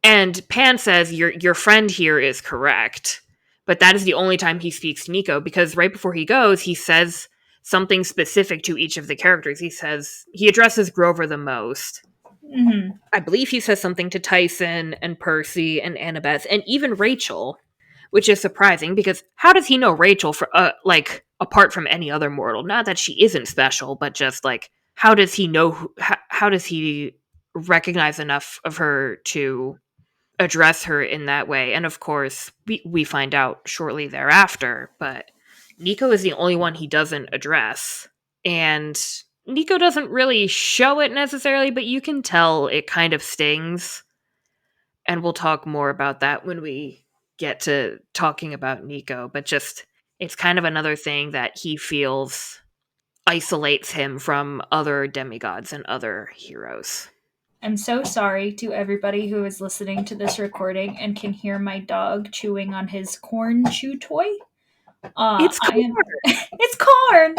And Pan says, your friend here is correct. But that is the only time he speaks to Nico, because right before he goes, he says something specific to each of the characters. He addresses Grover the most. Mm-hmm. I believe he says something to Tyson and Percy and Annabeth and even Rachel, which is surprising, because how does he know Rachel like, apart from any other mortal? Not that she isn't special, but just like, how does he know? How does he recognize enough of her to address her in that way? And of course, we find out shortly thereafter, but Nico is the only one he doesn't address. And Nico doesn't really show it necessarily, but you can tell it kind of stings. And we'll talk more about that when we get to talking about Nico. But just, it's kind of another thing that he feels isolates him from other demigods and other heroes. I'm so sorry to everybody who is listening to this recording and can hear my dog chewing on his corn chew toy. It's corn. It's corn.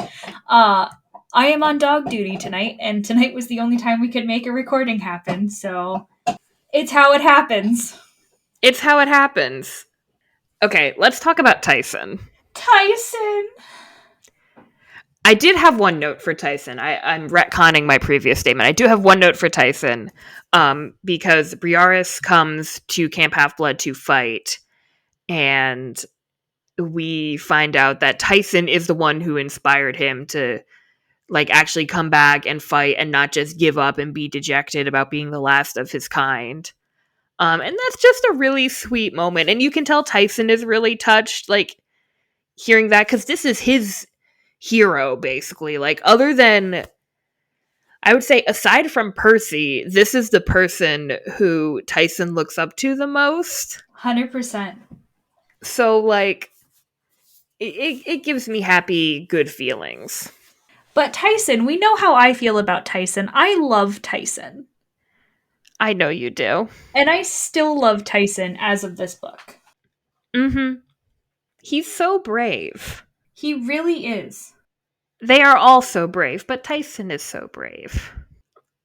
I am on dog duty tonight, and tonight was the only time we could make a recording happen, so it's how it happens. It's how it happens. Okay, let's talk about Tyson. Tyson! I did have one note for Tyson. I'm retconning my previous statement. I do have one note for Tyson, because Briareus comes to Camp Half-Blood to fight, and we find out that Tyson is the one who inspired him to, like, actually come back and fight and not just give up and be dejected about being the last of his kind. And that's just a really sweet moment. And you can tell Tyson is really touched, like, hearing that, because this is his hero, basically. Like, other than, I would say, aside from Percy, this is the person who Tyson looks up to the most. 100%. So, like, it gives me happy, good feelings. But Tyson, we know how I feel about Tyson. I love Tyson. I know you do. And I still love Tyson as of this book. Mm-hmm. He's so brave. He really is. They are all so brave, but Tyson is so brave.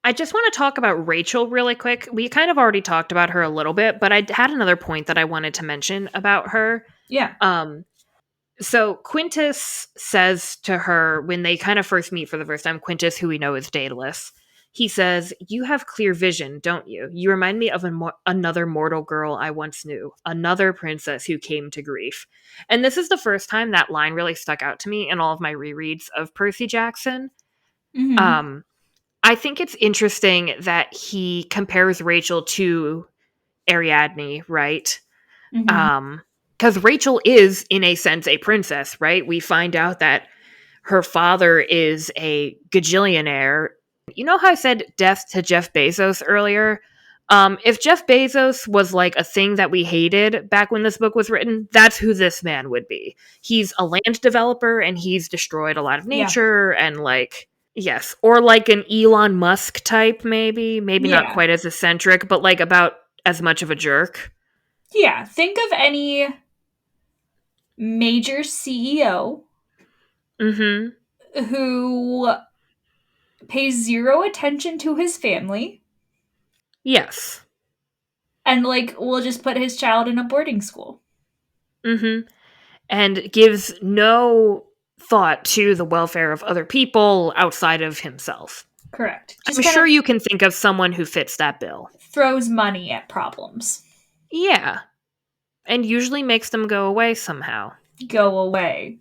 I just want to talk about Rachel really quick. We kind of already talked about her a little bit, but I had another point that I wanted to mention about her. Yeah. So Quintus says to her, when they kind of first meet for the first time, Quintus, who we know is Daedalus, he says, "You have clear vision, don't you? You remind me of another mortal girl I once knew, another princess who came to grief." And this is the first time that line really stuck out to me in all of my rereads of Percy Jackson. Mm-hmm. I think it's interesting that he compares Rachel to Ariadne, right? Mm-hmm. Because Rachel is, in a sense, a princess, right? We find out that her father is a gajillionaire. You know how I said death to Jeff Bezos earlier? If Jeff Bezos was like a thing that we hated back when this book was written, that's who this man would be. He's a land developer and he's destroyed a lot of Yeah. nature and like, yes, or like an Elon Musk type, maybe not Yeah. quite as eccentric, but like about as much of a jerk. Yeah. Think of any major CEO Mm-hmm. who pays zero attention to his family Yes. and like will just put his child in a boarding school. Mm-hmm. And gives no thought to the welfare of other people outside of himself. Correct. I'm Just kind sure of you can think of someone who fits that bill. throws money at problems. Yeah. And usually makes them go away somehow. Go away.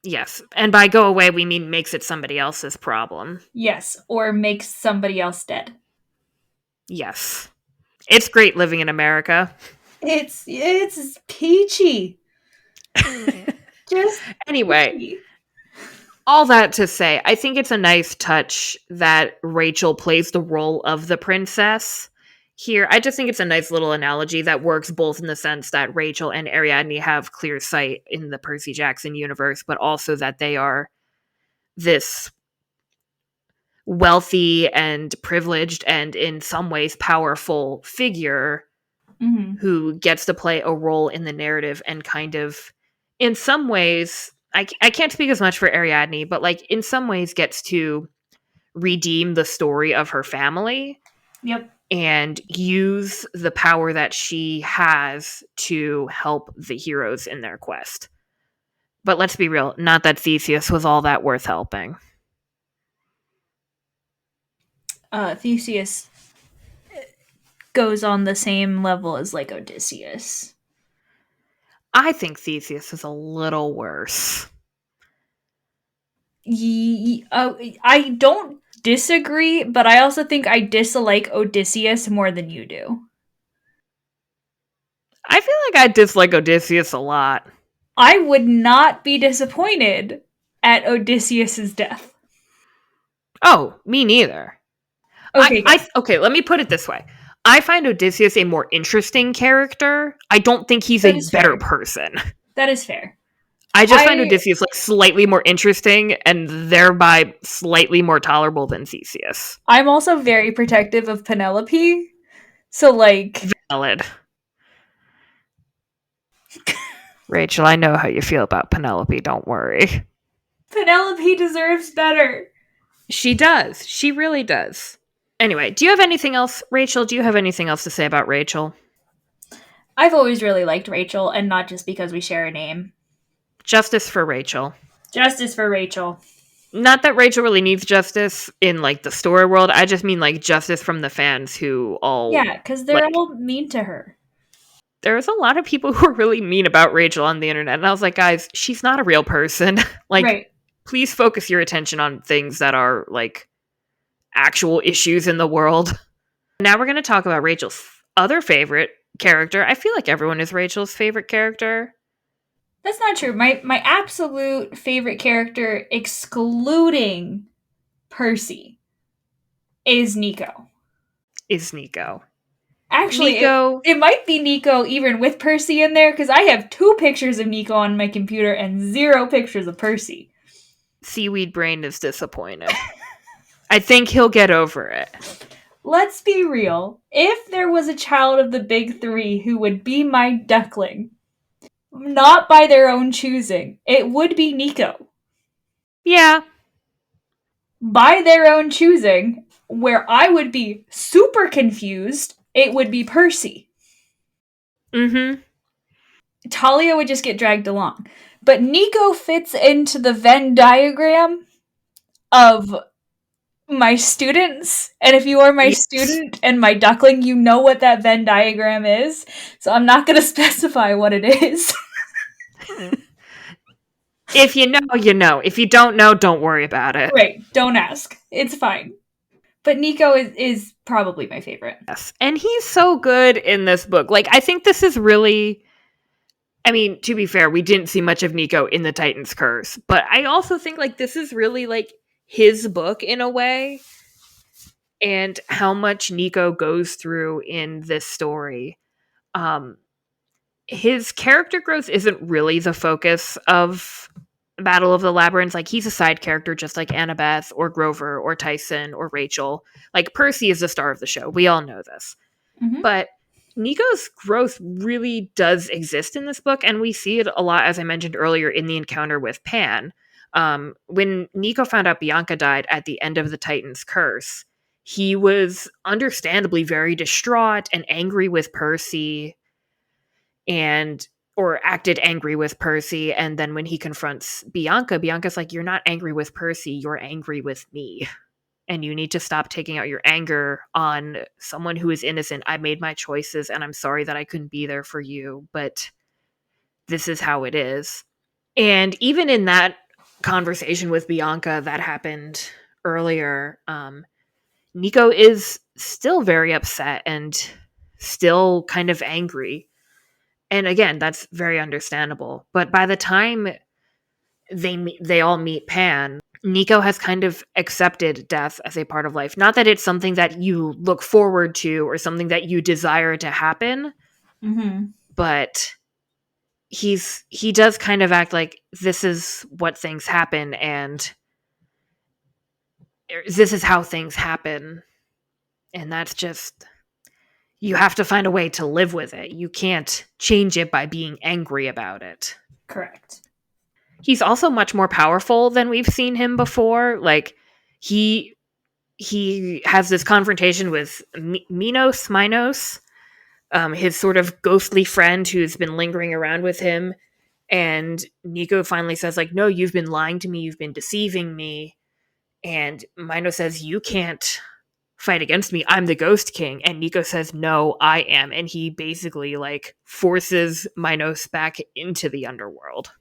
Yes. And by go away, we mean makes it somebody else's problem. Yes, or makes somebody else dead. Yes. It's great living in America. It's peachy. Just Anyway, peachy. all that to say, I think it's a nice touch that Rachel plays the role of the princess here. I just think it's a nice little analogy that works both in the sense that Rachel and Ariadne have clear sight in the Percy Jackson universe, but also that they are this wealthy and privileged and in some ways powerful figure Mm-hmm. who gets to play a role in the narrative and kind of in some ways I can't speak as much for Ariadne, but like in some ways gets to redeem the story of her family Yep. and use the power that she has to help the heroes in their quest. But let's be real, not that Theseus was all that worth helping. Theseus goes on the same level as like Odysseus. I think Theseus is a little worse. I don't disagree, but I also think I dislike Odysseus more than you do. I feel like I dislike Odysseus a lot. I would not be disappointed at Odysseus's death. Oh, me neither. Okay, good. Okay, let me put it this way. I find Odysseus a more interesting character. I don't think he's That a is better fair. person. That is fair. I just find Odysseus like slightly more interesting and thereby slightly more tolerable than Theseus. I'm also very protective of Penelope. So like Valid. Rachel, I know how you feel about Penelope, don't worry. Penelope deserves better. She does. She really does. Anyway, do you have anything else, Rachel? Do you have anything else to say about Rachel? I've always really liked Rachel, and not just because we share a name. Justice for Rachel. Justice for Rachel. Not that Rachel really needs justice in like the story world. I just mean like justice from the fans who all Yeah, because they're like, all mean to her. there's a lot of people who are really mean about Rachel on the internet. And I was like, guys, she's not a real person. Like, Right. please focus your attention on things that are like actual issues in the world. Now we're going to talk about Rachel's other favorite character. I feel like everyone is Rachel's favorite character. That's not true. My absolute favorite character, excluding Percy, is Nico. Is Nico. Actually, Nico. it might be Nico even with Percy in there, because I have 2 pictures of Nico on my computer and 0 pictures of Percy. Seaweed Brain is disappointed. I think he'll get over it. Let's be real. If there was a child of the big 3 who would be my duckling, not by their own choosing, it would be Nico. Yeah. By their own choosing, where I would be super confused, it would be Percy. Mm-hmm. Talia would just get dragged along. But Nico fits into the Venn diagram of my students. And if you are my student and my duckling, you know what that Venn diagram is. So I'm not going to specify what it is. If you know, you know. If you don't know, don't worry about it. Right. Don't ask. It's fine. But Nico is probably my favorite. Yes. And he's so good in this book. Like, I think this is really... I mean, to be fair, we didn't see much of Nico in The Titan's Curse. But I also think, like, this is really, like, his book in a way. and how much Nico goes through in this story. Um, his character growth isn't really the focus of Battle of the Labyrinth. Like, he's a side character just like Annabeth or Grover or Tyson or Rachel. Like, Percy is the star of the show. We all know this. Mm-hmm. But Nico's growth really does exist in this book, and we see it a lot, as I mentioned earlier, in the encounter with Pan. When Nico found out Bianca died at the end of the Titan's Curse, he was understandably very distraught and angry with Percy, and or acted angry with Percy. And then when he confronts Bianca, Bianca's like, "You're not angry with Percy, you're angry with me. And you need to stop taking out your anger on someone who is innocent. I made my choices and I'm sorry that I couldn't be there for you, but this is how it is." And even in that conversation with Bianca that happened earlier, Nico is still very upset and still kind of angry. And again, that's very understandable. But by the time they all meet Pan, Nico has kind of accepted death as a part of life. Not that it's something that you look forward to or something that you desire to happen, Mm-hmm. but he does kind of act like this is what things happen, and this is how things happen, and that's just, you have to find a way to live with it. You can't change it by being angry about it. Correct. He's also much more powerful than we've seen him before. Like, he has this confrontation with Minos, his sort of ghostly friend who's been lingering around with him. And Nico finally says, like, "No, you've been lying to me. You've been deceiving me." And Minos says, "You can't fight against me. I'm the Ghost King." And Nico says, "No, I am." And he basically, like, forces Minos back into the underworld.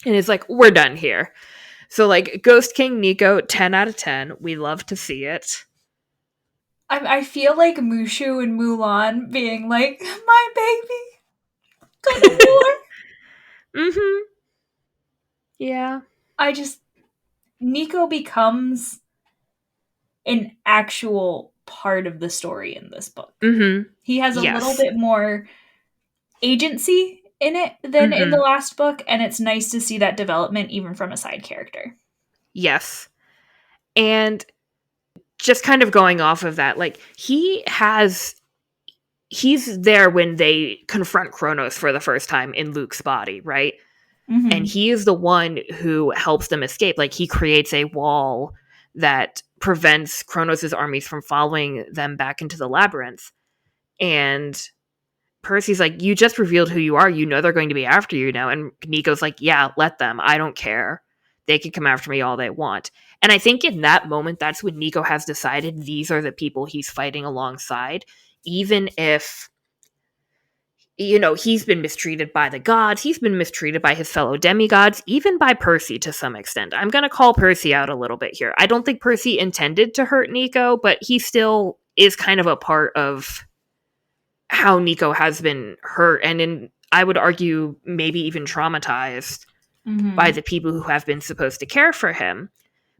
And it's like, we're done here. So, like, Ghost King Nico, 10 out of 10. We love to see it. I feel like Mushu and Mulan being like, my baby, go to war. Mm-hmm. Yeah. I just, Nico becomes an actual part of the story in this book. Mm-hmm. He has a little Yes. bit more agency in it than in the Mm-hmm. last book, and it's nice to see that development even from a side character. Yes. And just kind of going off of that, like, he's there when they confront Kronos for the first time in Luke's body, right? And Mm-hmm. he is the one who helps them escape. Like, he creates a wall that prevents Kronos' armies from following them back into the labyrinth. And Percy's like, "You just revealed who you are. You know they're going to be after you now." And Nico's like, "Yeah, let them. I don't care. They can come after me all they want." And I think in that moment, that's when Nico has decided these are the people he's fighting alongside, even if, he's been mistreated by the gods, he's been mistreated by his fellow demigods, even by Percy to some extent. I'm going to call Percy out a little bit here. I don't think Percy intended to hurt Nico, but he still is kind of a part of how Nico has been hurt, and I would argue maybe even traumatized by Mm-hmm. the people who have been supposed to care for him.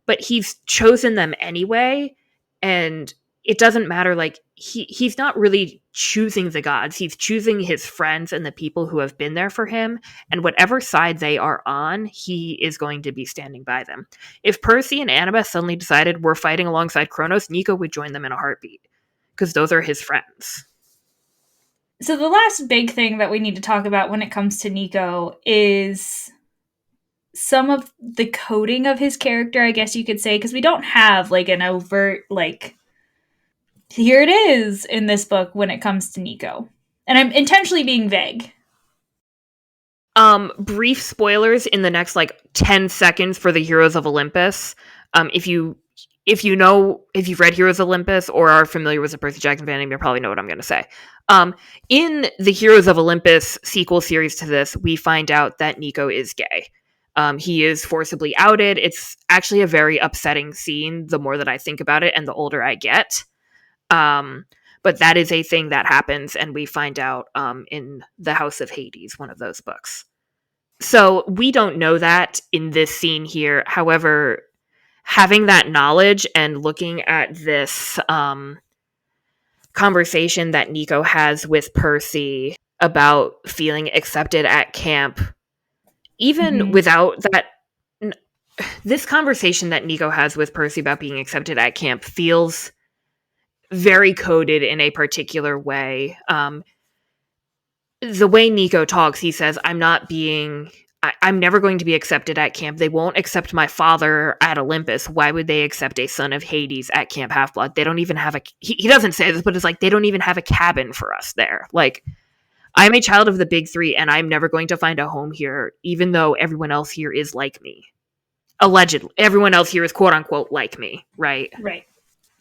But he's chosen them anyway, and it doesn't matter. Like, he's not really choosing the gods. He's choosing his friends and the people who have been there for him, and whatever side they are on, he is going to be standing by them. If Percy and Annabeth suddenly decided we're fighting alongside Kronos, Nico would join them in a heartbeat, because those are his friends. So the last big thing that we need to talk about when it comes to Nico is some of the coding of his character, I guess you could say, because we don't have like an overt, like, here it is in this book when it comes to Nico. And I'm intentionally being vague. Brief spoilers in the next like 10 seconds for the Heroes of Olympus. If you've read Heroes of Olympus or are familiar with the Percy Jackson fandom, you probably know what I'm going to say. In the Heroes of Olympus sequel series to this, we find out that Nico is gay. He is forcibly outed. It's actually a very upsetting scene the more that I think about it and the older I get. But that is a thing that happens, and we find out in The House of Hades, one of those books. So we don't know that in this scene here. However, having that knowledge and looking at this conversation that Nico has with Percy about feeling accepted at camp, even without that, this conversation that Nico has with Percy about being accepted at camp feels very coded in a particular way. The way Nico talks, he says, I'm never going to be accepted at camp. They won't accept my father at Olympus. Why would they accept a son of Hades at Camp Half-Blood? They don't even have he doesn't say this, but it's like, they don't even have a cabin for us there. Like, I'm a child of the big three, and I'm never going to find a home here, even though everyone else here is like me. Allegedly. Everyone else here is quote-unquote like me, right? Right.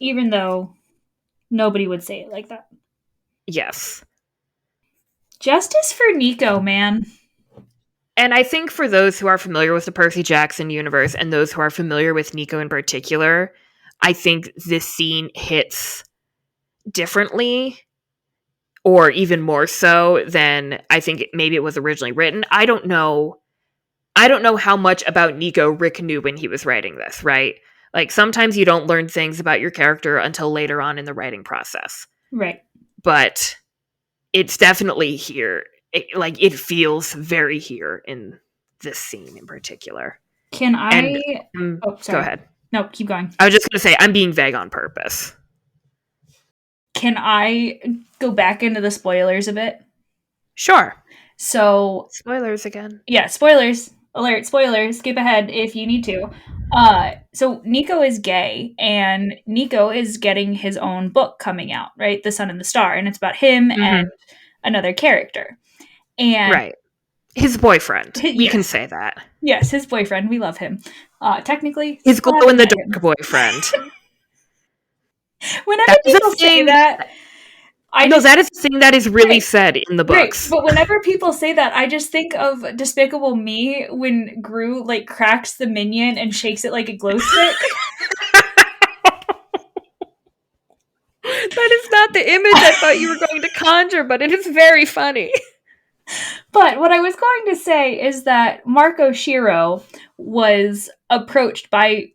Even though nobody would say it like that. Yes. Justice for Nico, man. And I think for those who are familiar with the Percy Jackson universe and those who are familiar with Nico in particular, I think this scene hits differently, or even more so than I think maybe it was originally written. I don't know how much about Nico Rick knew when he was writing this, right? Like, sometimes you don't learn things about your character until later on in the writing process. Right. But it's definitely here. It feels very here in this scene in particular. Can I... Oh, sorry. Go ahead. No, keep going. I was just going to say, I'm being vague on purpose. Can I go back into the spoilers a bit? Sure. So... Spoilers again. Yeah, spoilers. Alert, spoilers. Skip ahead if you need to. So Nico is gay, and Nico is getting his own book coming out, right? The Sun and the Star, and it's about him and another character. And right. His boyfriend. We can say that. Yes, his boyfriend. We love him. Technically, his glow-in-the-dark boyfriend. Whenever people say that, that is a thing that is really said in the books. Right. But whenever people say that, I just think of Despicable Me when Gru cracks the minion and shakes it like a glow stick. That is not the image I thought you were going to conjure, but it is very funny. But what I was going to say is that Marco Shiro was approached by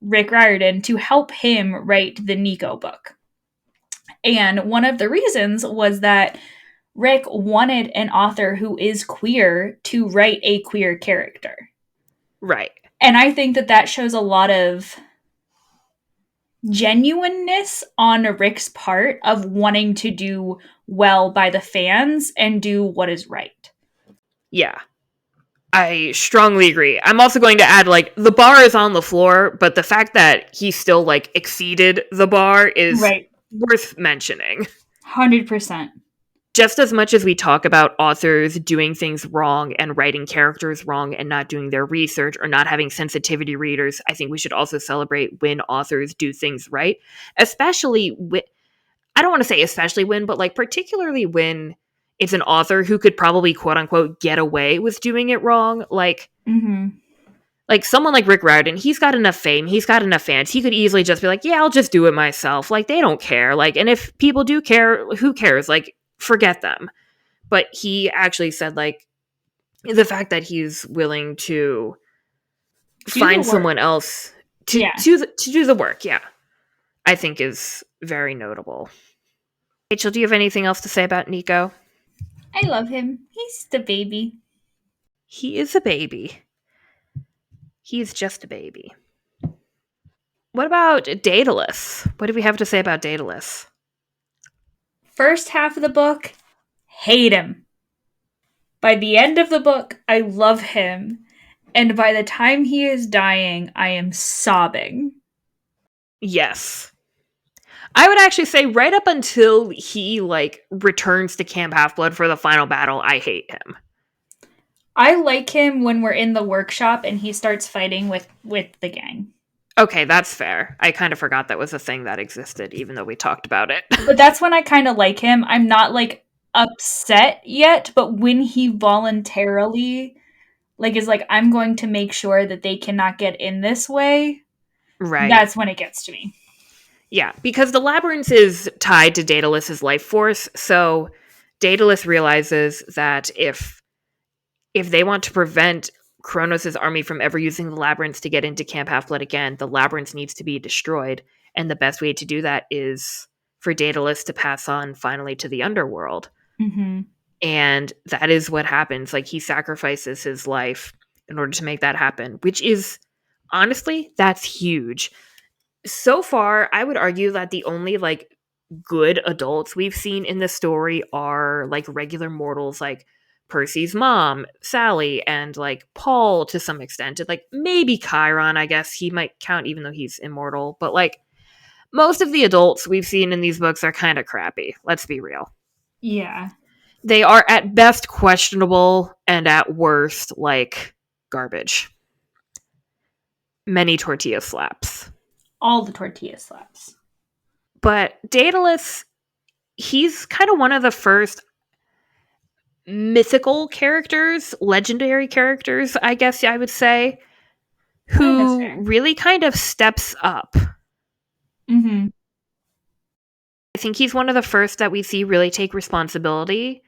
Rick Riordan to help him write the Nico book. And one of the reasons was that Rick wanted an author who is queer to write a queer character. Right. And I think that shows a lot of genuineness on Rick's part of wanting to do well by the fans and do what is right. Yeah. I strongly agree. I'm also going to add, the bar is on the floor, but the fact that he still, exceeded the bar is worth mentioning. 100%. Just as much as we talk about authors doing things wrong and writing characters wrong and not doing their research or not having sensitivity readers, I think we should also celebrate when authors do things right. Especially when, I don't want to say especially when, but particularly when it's an author who could probably quote unquote get away with doing it wrong. Someone like Rick Riordan, he's got enough fame, he's got enough fans, he could easily just be like, yeah, I'll just do it myself. They don't care. And if people do care, who cares? Forget them. But he actually said, the fact that he's willing to find someone else to do the work, I think is very notable. Rachel, do you have anything else to say about Nico? I love him. He's the baby. He is a baby. He is just a baby. What about Daedalus? What do we have to say about Daedalus? First half of the book, hate him. By the end of the book, I love him. And by the time he is dying, I am sobbing. Yes. I would actually say right up until he, returns to Camp Half-Blood for the final battle, I hate him. I like him when we're in the workshop and he starts fighting with the gang. Okay, that's fair. I kind of forgot that was a thing that existed, even though we talked about it. But that's when I kind of like him. I'm not, upset yet, but when he voluntarily, is I'm going to make sure that they cannot get in this way, right? That's when it gets to me. Yeah, because the Labyrinth is tied to Daedalus's life force, so Daedalus realizes that if they want to prevent Kronos' army from ever using the Labyrinth to get into Camp Half-Blood again. The Labyrinth needs to be destroyed, and the best way to do that is for Daedalus to pass on finally to the underworld. Mm-hmm. And that is what happens. Like, he sacrifices his life in order to make that happen, which is, honestly, that's huge. So far, I would argue that the only, like, good adults we've seen in the story are, like, regular mortals, like Percy's mom, Sally, and, like, Paul to some extent. And, like, maybe Chiron, I guess he might count even though he's immortal. But, like, most of the adults we've seen in these books are kind of crappy. Let's be real. Yeah. They are at best questionable and at worst, like, garbage. Many tortilla slaps. All the tortilla slaps. But Daedalus, he's kind of one of the first mythical characters, legendary characters, I guess I would say, I think that's who fair. really kind of steps up. Mm-hmm. I think he's one of the first that we see really take responsibility.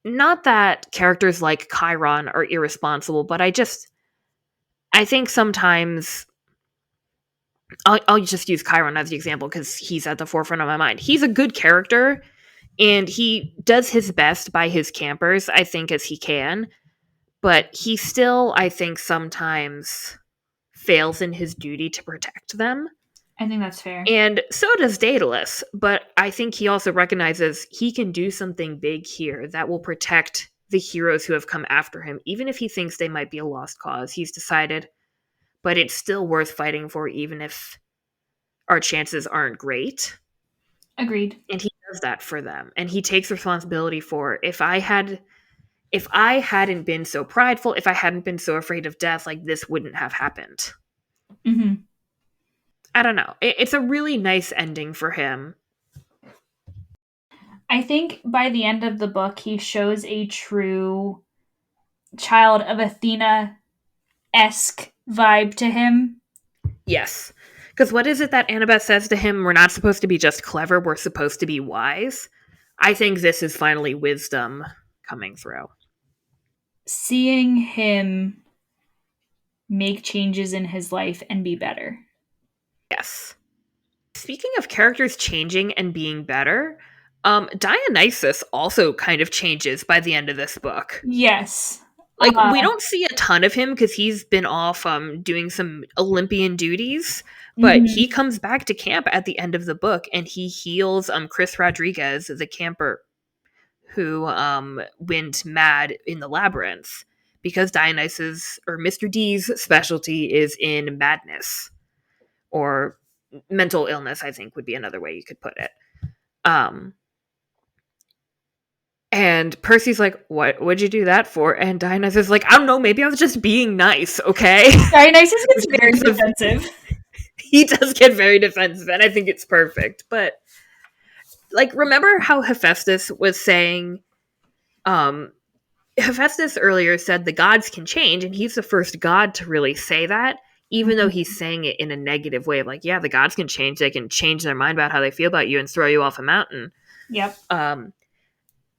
Not that characters like Chiron are irresponsible, but I think sometimes I'll just use Chiron as the example because he's at the forefront of my mind. He's a good character, and he does his best by his campers, I think, as he can. But he still, I think, sometimes fails in his duty to protect them. I think that's fair. And so does Daedalus. But I think he also recognizes he can do something big here that will protect the heroes who have come after him, even if he thinks they might be a lost cause. He's decided, but it's still worth fighting for, even if our chances aren't great. Agreed. And he does that for them. And he takes responsibility for, if I hadn't been so prideful, if I hadn't been so afraid of death, like, this wouldn't have happened. Mm-hmm. I don't know. It's a really nice ending for him. I think by the end of the book, he shows a true child of Athena-esque vibe to him. Yes. Because what is it that Annabeth says to him? We're not supposed to be just clever, we're supposed to be wise. I think this is finally wisdom coming through. Seeing him make changes in his life and be better. Yes. Speaking of characters changing and being better, Dionysus also kind of changes by the end of this book. Yes. Like, we don't see a ton of him because he's been off doing some Olympian duties, but Mm-hmm. he comes back to camp at the end of the book and he heals Chris Rodriguez, the camper who went mad in the Labyrinth, because Dionysus, or Mr. D's specialty is in madness, or mental illness, I think would be another way you could put it. And Percy's like, what'd you do that for? And Dionysus is like, I don't know, maybe I was just being nice, okay? Dionysus gets very defensive. He does get very defensive, and I think it's perfect. But, like, remember how Hephaestus was saying, Hephaestus earlier said the gods can change, and he's the first god to really say that, even though he's saying it in a negative way of, like, yeah, the gods can change. They can change their mind about how they feel about you and throw you off a mountain. Yep.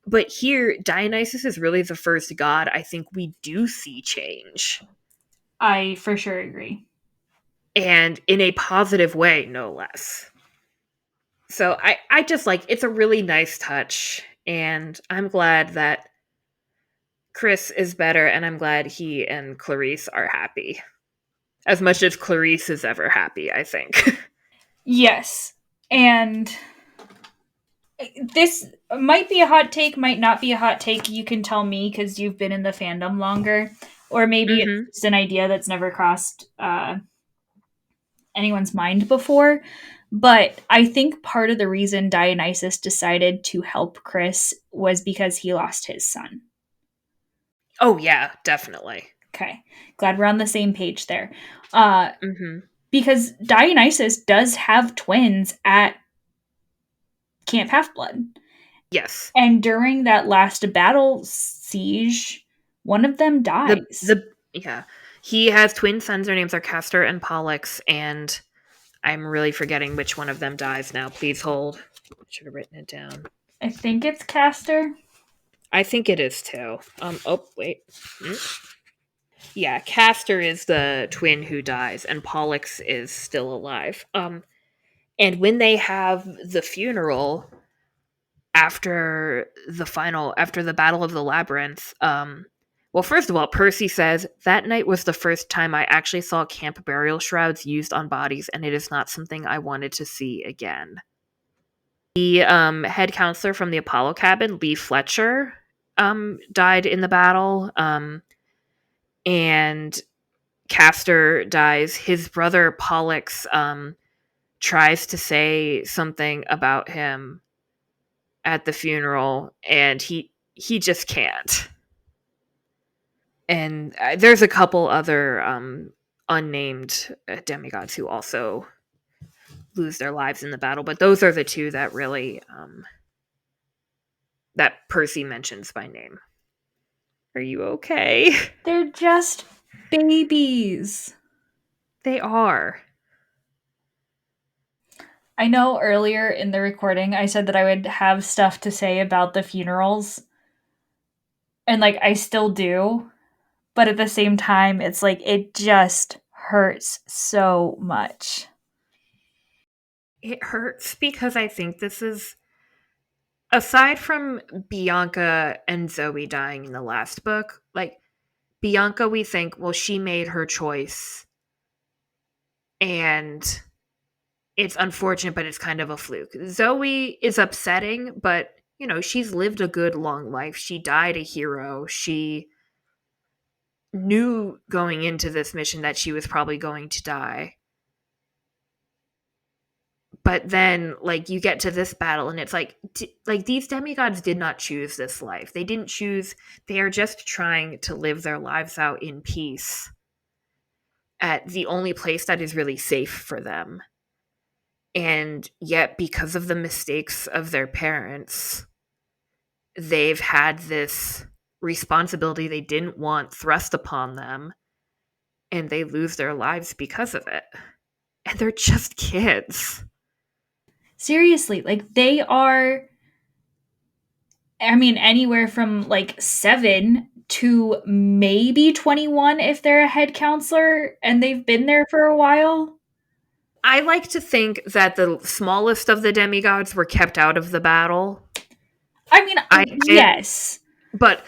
But here, Dionysus is really the first god I think we do see change. I for sure agree. And in a positive way, no less. So I just like, it's a really nice touch. And I'm glad that Chris is better, and I'm glad he and Clarice are happy. As much as Clarice is ever happy, I think. Yes. And this might be a hot take, might not be a hot take. You can tell me because you've been in the fandom longer. Or maybe it's just an idea that's never crossed anyone's mind before. But I think part of the reason Dionysus decided to help Chris was because he lost his son. Oh, yeah, definitely. Okay. Glad we're on the same page there. Mm-hmm. Because Dionysus does have twins at Camp Half-Blood. Yes. And during that last battle siege, one of them dies. Yeah. He has twin sons. Their names are Castor and Pollux, and I'm really forgetting which one of them dies now. Please hold. I should have written it down. I think it's Castor. I think it is too. Oh, wait. Yeah, Castor is the twin who dies, and Pollux is still alive. And when they have the funeral after the Battle of the Labyrinth, well, first of all, Percy says that night was the first time I actually saw camp burial shrouds used on bodies, and it is not something I wanted to see again. The head counselor from the Apollo cabin, Lee Fletcher, died in the battle, and Castor dies. His brother Pollux tries to say something about him at the funeral, and he just can't. And there's a couple other unnamed demigods who also lose their lives in the battle, but those are the two that really that Percy mentions by name. Are you okay? They're just babies. They are. I know earlier in the recording I said that I would have stuff to say about the funerals. And like I still do, but at the same time it's like it just hurts so much. It hurts because I think this is, aside from Bianca and Zoe dying in the last book, like Bianca, we think, well, she made her choice and it's unfortunate, but it's kind of a fluke. Zoe is upsetting, but you know, she's lived a good long life. She died a hero. She knew going into this mission that she was probably going to die. But then like you get to this battle and it's like these demigods did not choose this life. They didn't choose, they are just trying to live their lives out in peace at the only place that is really safe for them. And yet because of the mistakes of their parents, they've had this responsibility they didn't want thrust upon them, and they lose their lives because of it. And they're just kids. Seriously, like they are, I mean, anywhere from like 7 to maybe 21 if they're a head counselor and they've been there for a while. I like to think that the smallest of the demigods were kept out of the battle. I mean, I yes. But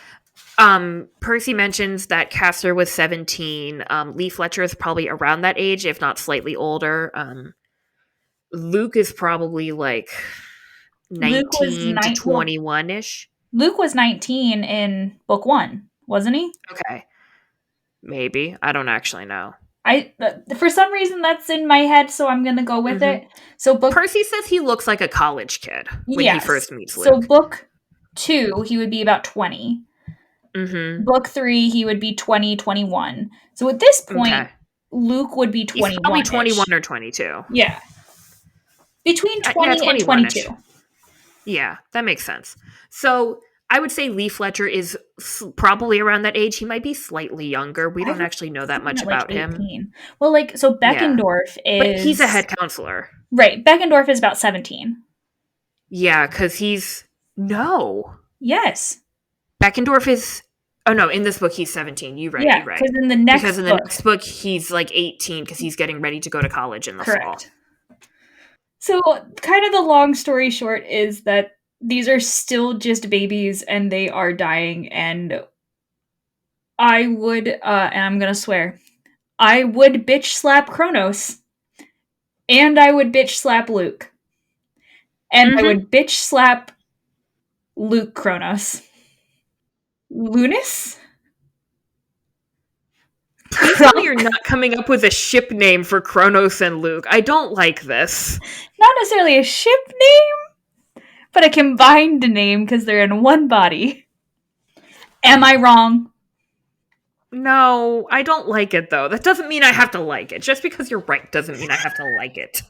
Percy mentions that Castor was 17. Lee Fletcher is probably around that age, if not slightly older. Luke is probably like Luke was 19 to 21 ish. Luke was 19 in book 1, wasn't he? Okay. Maybe. I don't actually know. For some reason that's in my head, so I'm gonna go with it. So Percy says he looks like a college kid when he first meets Luke. So book 2, he would be about 20. Book 3, he would be 20, 21. So at this point, Luke would be 21. He's probably 21 or 22. Yeah. Between 20 and 22. Yeah, that makes sense. So I would say Lee Fletcher is probably around that age. He might be slightly younger. We don't actually know that much about him. Well, like, so Beckendorf is... But he's a head counselor. Right. Beckendorf is about 17. Yeah, because he's... No. Yes. Beckendorf is... Oh, no, in this book, he's 17. You're right, you're right. Because in the next book, he's like 18 because he's getting ready to go to college in the fall. So, kind of the long story short is that these are still just babies and they are dying, and I would, and I'm gonna swear, I would bitch slap Kronos, and I would bitch slap Luke, and I would bitch slap Luke Kronos. Lunis? Please tell me you're not coming up with a ship name for Kronos and Luke. I don't like this. Not necessarily a ship name, but a combined name because they're in one body. Am I wrong? No, I don't like it though. That doesn't mean I have to like it. Just because you're right doesn't mean I have to like it.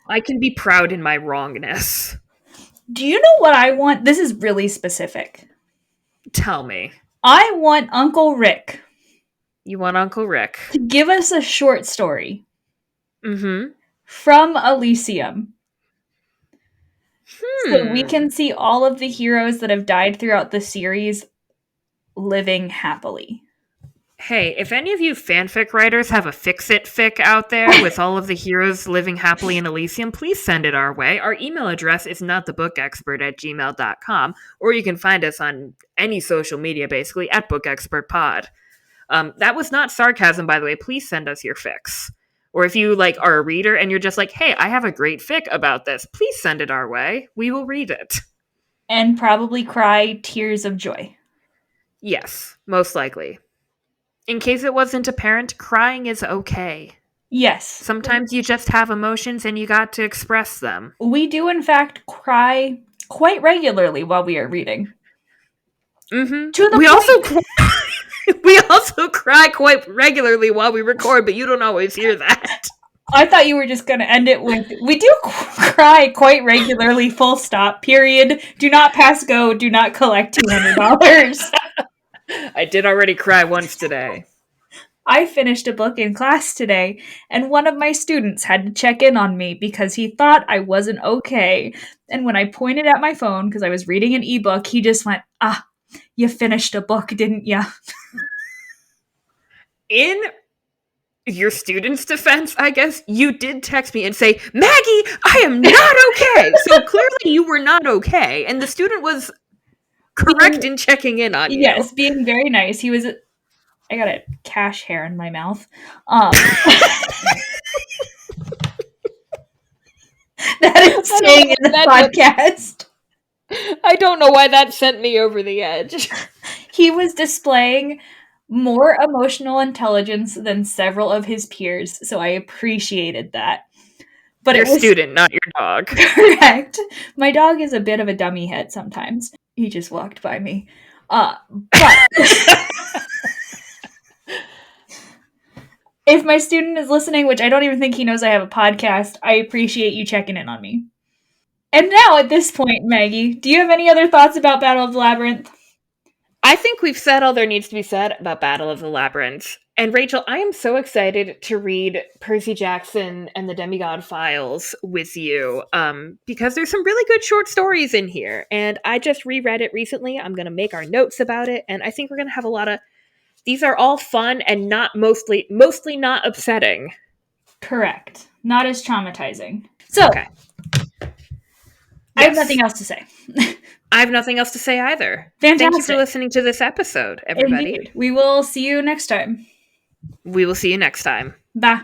I can be proud in my wrongness. Do you know what I want? This is really specific. Tell me. I want Uncle Rick. You want Uncle Rick to give us a short story. From Elysium. So we can see all of the heroes that have died throughout the series living happily. Hey, if any of you fanfic writers have a fix-it fic out there with all of the heroes living happily in Elysium, please send it our way. Our email address is notthebookexpert@gmail.com, or you can find us on any social media, basically, at bookexpertpod. That was not sarcasm, by the way. Please send us your fics. Or if you are a reader and you're just like, hey, I have a great fic about this, please send it our way. We will read it. And probably cry tears of joy. Yes, most likely. In case it wasn't apparent, crying is okay. Yes. Sometimes you just have emotions and you got to express them. We do, in fact, cry quite regularly while we are reading. Mm-hmm. To the we point. we also cry quite regularly while we record, but you don't always hear that. I thought you were just going to end it with, we do cry quite regularly, full stop, period. Do not pass go, do not collect $200. I did already cry once today. I finished a book in class today, and one of my students had to check in on me because he thought I wasn't okay. And when I pointed at my phone, because I was reading an ebook, he just went, you finished a book, didn't ya? In your student's defense, I guess, you did text me and say, Maggie, I am not okay. So clearly you were not okay. And the student was correct in checking in on you. Yes, being very nice. He was... I got a cash hair in my mouth. That is staying in the podcast. I don't know why that sent me over the edge. He was displaying more emotional intelligence than several of his peers, so I appreciated that. But your student, not your dog. Correct. My dog is a bit of a dummy head sometimes. He just walked by me. But if my student is listening, which I don't even think he knows I have a podcast, I appreciate you checking in on me. And now, at this point, Maggie, do you have any other thoughts about Battle of the Labyrinth? I think we've said all there needs to be said about Battle of the Labyrinth. And Rachel, I am so excited to read Percy Jackson and the Demigod Files with you, because there's some really good short stories in here. And I just reread it recently. I'm going to make our notes about it. And I think we're going to have a lot of... These are all fun and not mostly not upsetting. Correct. Not as traumatizing. So, okay. I have nothing else to say. I have nothing else to say either. Fantastic. Thank you for listening to this episode, everybody. Indeed. We will see you next time. We will see you next time. Bye.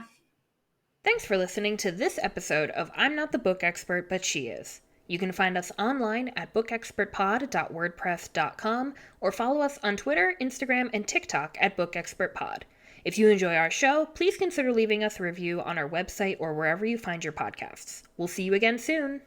Thanks for listening to this episode of I'm Not the Book Expert, but She Is. You can find us online at bookexpertpod.wordpress.com or follow us on Twitter, Instagram, and TikTok at bookexpertpod. If you enjoy our show, please consider leaving us a review on our website or wherever you find your podcasts. We'll see you again soon.